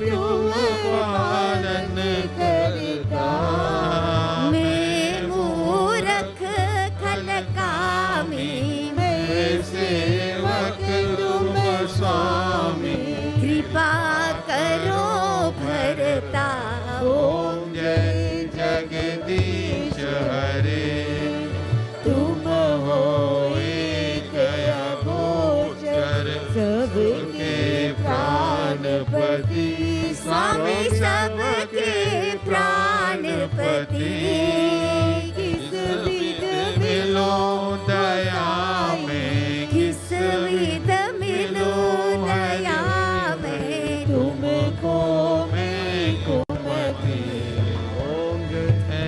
तुम पालन करता, मैं मूरख खल कामी, मैं सेवक तुम स्वामी, कृपा करो भरता। ओम जय जगदीश हरे। तुम हो एक अगोचर, सबके प्राणपति, स्वामी सबके प्राणपति, किस विध मिलो दया में, किस विध मिलो दया में, तुमको मैं कुमति। ओम जय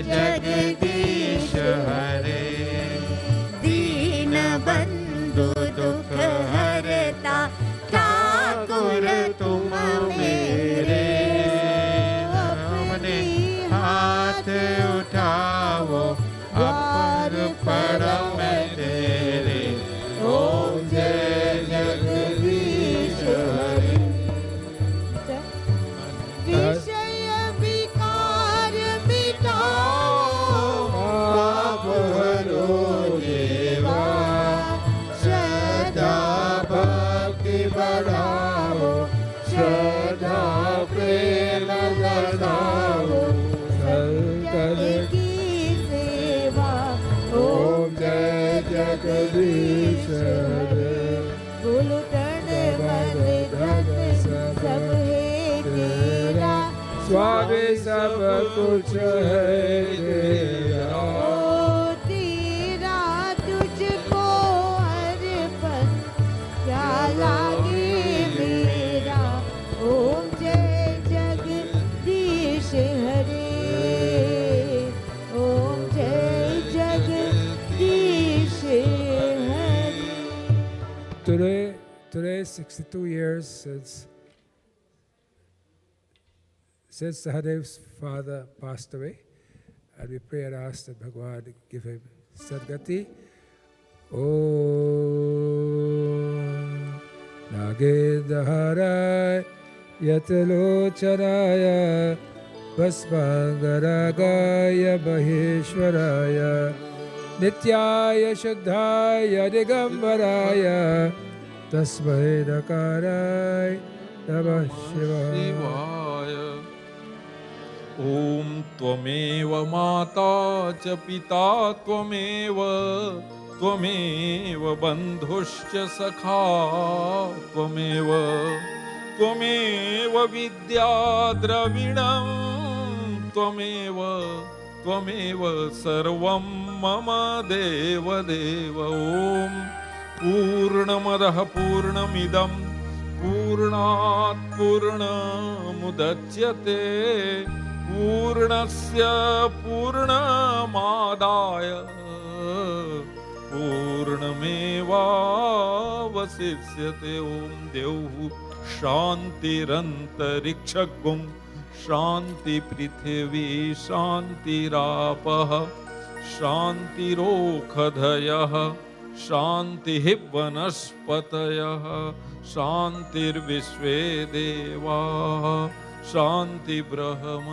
जगदीश हरे। दीन बंधु दुख हरता, ठाकुर तुम मेरे। अपने हाथ उठाओ, अपर परम तेरे। ओम जय जगदीश हरे। विषय विकार मिटाओ, पाप हरो देवा, श्रद्धा भक्ति बढ़ाओ, श्रद्धा प्रेम बढ़ाओ, संकल की सेवा। ओम जय जगदीश हरे। बोलो तन मन धन सब है तेरा, स्वामी सब कुछ है तेरा। ओ तेरा तुझको अर्पण क्या लागे मेरा। ओम जय जगदीश हरे। ओम जय जगदीश हरे। Today 62 years since Sahadev's father passed away, and we pray and ask that Bhagwan give him Sadgati. Om Nagendaharaya Yatalochanaya Vasmangaragaya Maheshwaraya Nityaya Shuddhaya Digambaraya Tasmai Nakaraya Namah Shivaya. शिवाय। ॐ त्वमेव माता च पिता त्वमेव, त्वमेव बन्धुश्च सखा त्वमेव, त्वमेव विद्या द्रविणं त्वमेव, त्वमेव सर्वं मम देव देव। ॐ पूर्णमदः पूर्णमिदं पूर्णात् पूर्णमुदच्यते पूर्णस्य पूर्णमादाय पूर्णमेवावशिष्यते। ॐ द्यौः शान्तिरन्तरिक्षगुं शान्ति पृथिवी शान्तिरापः शान्तिरोषधयः शान्तिः वनस्पतयः शान्तिर्विश्वे देवाः शान्ति ब्रह्म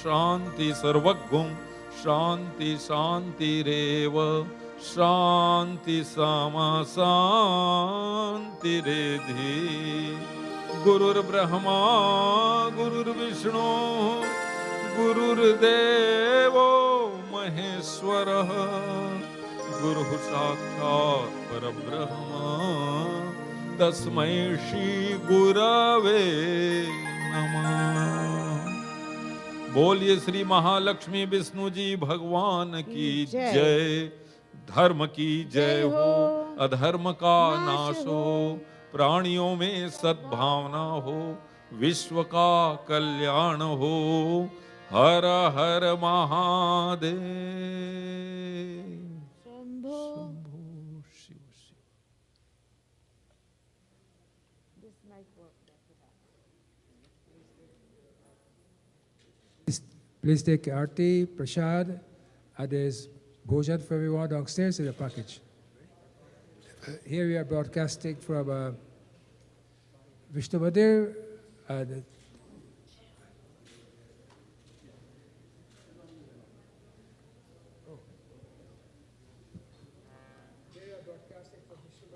शान्ति सर्वगुं शान्ति शान्तिरेव शान्ति सामा शान्तिरेधि। गुरुर्ब्रह्मा गुरुर्विष्णु गुरुर्देवो महेश्वरः गुरुः साक्षात् परब्रह्म तस्मै श्री गुरवे नमः। बोलिए श्री महालक्ष्मी विष्णु जी भगवान की जय। धर्म की जय हो, अधर्म का नाश हो, प्राणियों में सद्भावना हो, विश्व का कल्याण हो। हर हर Mahadev. Shambho Shiv Shiv. Please take arti, prasad, and there's bhojan for everyone downstairs in the package. Here we are broadcasting from Vishnu Mandir, and here we are broadcasting from Vishnu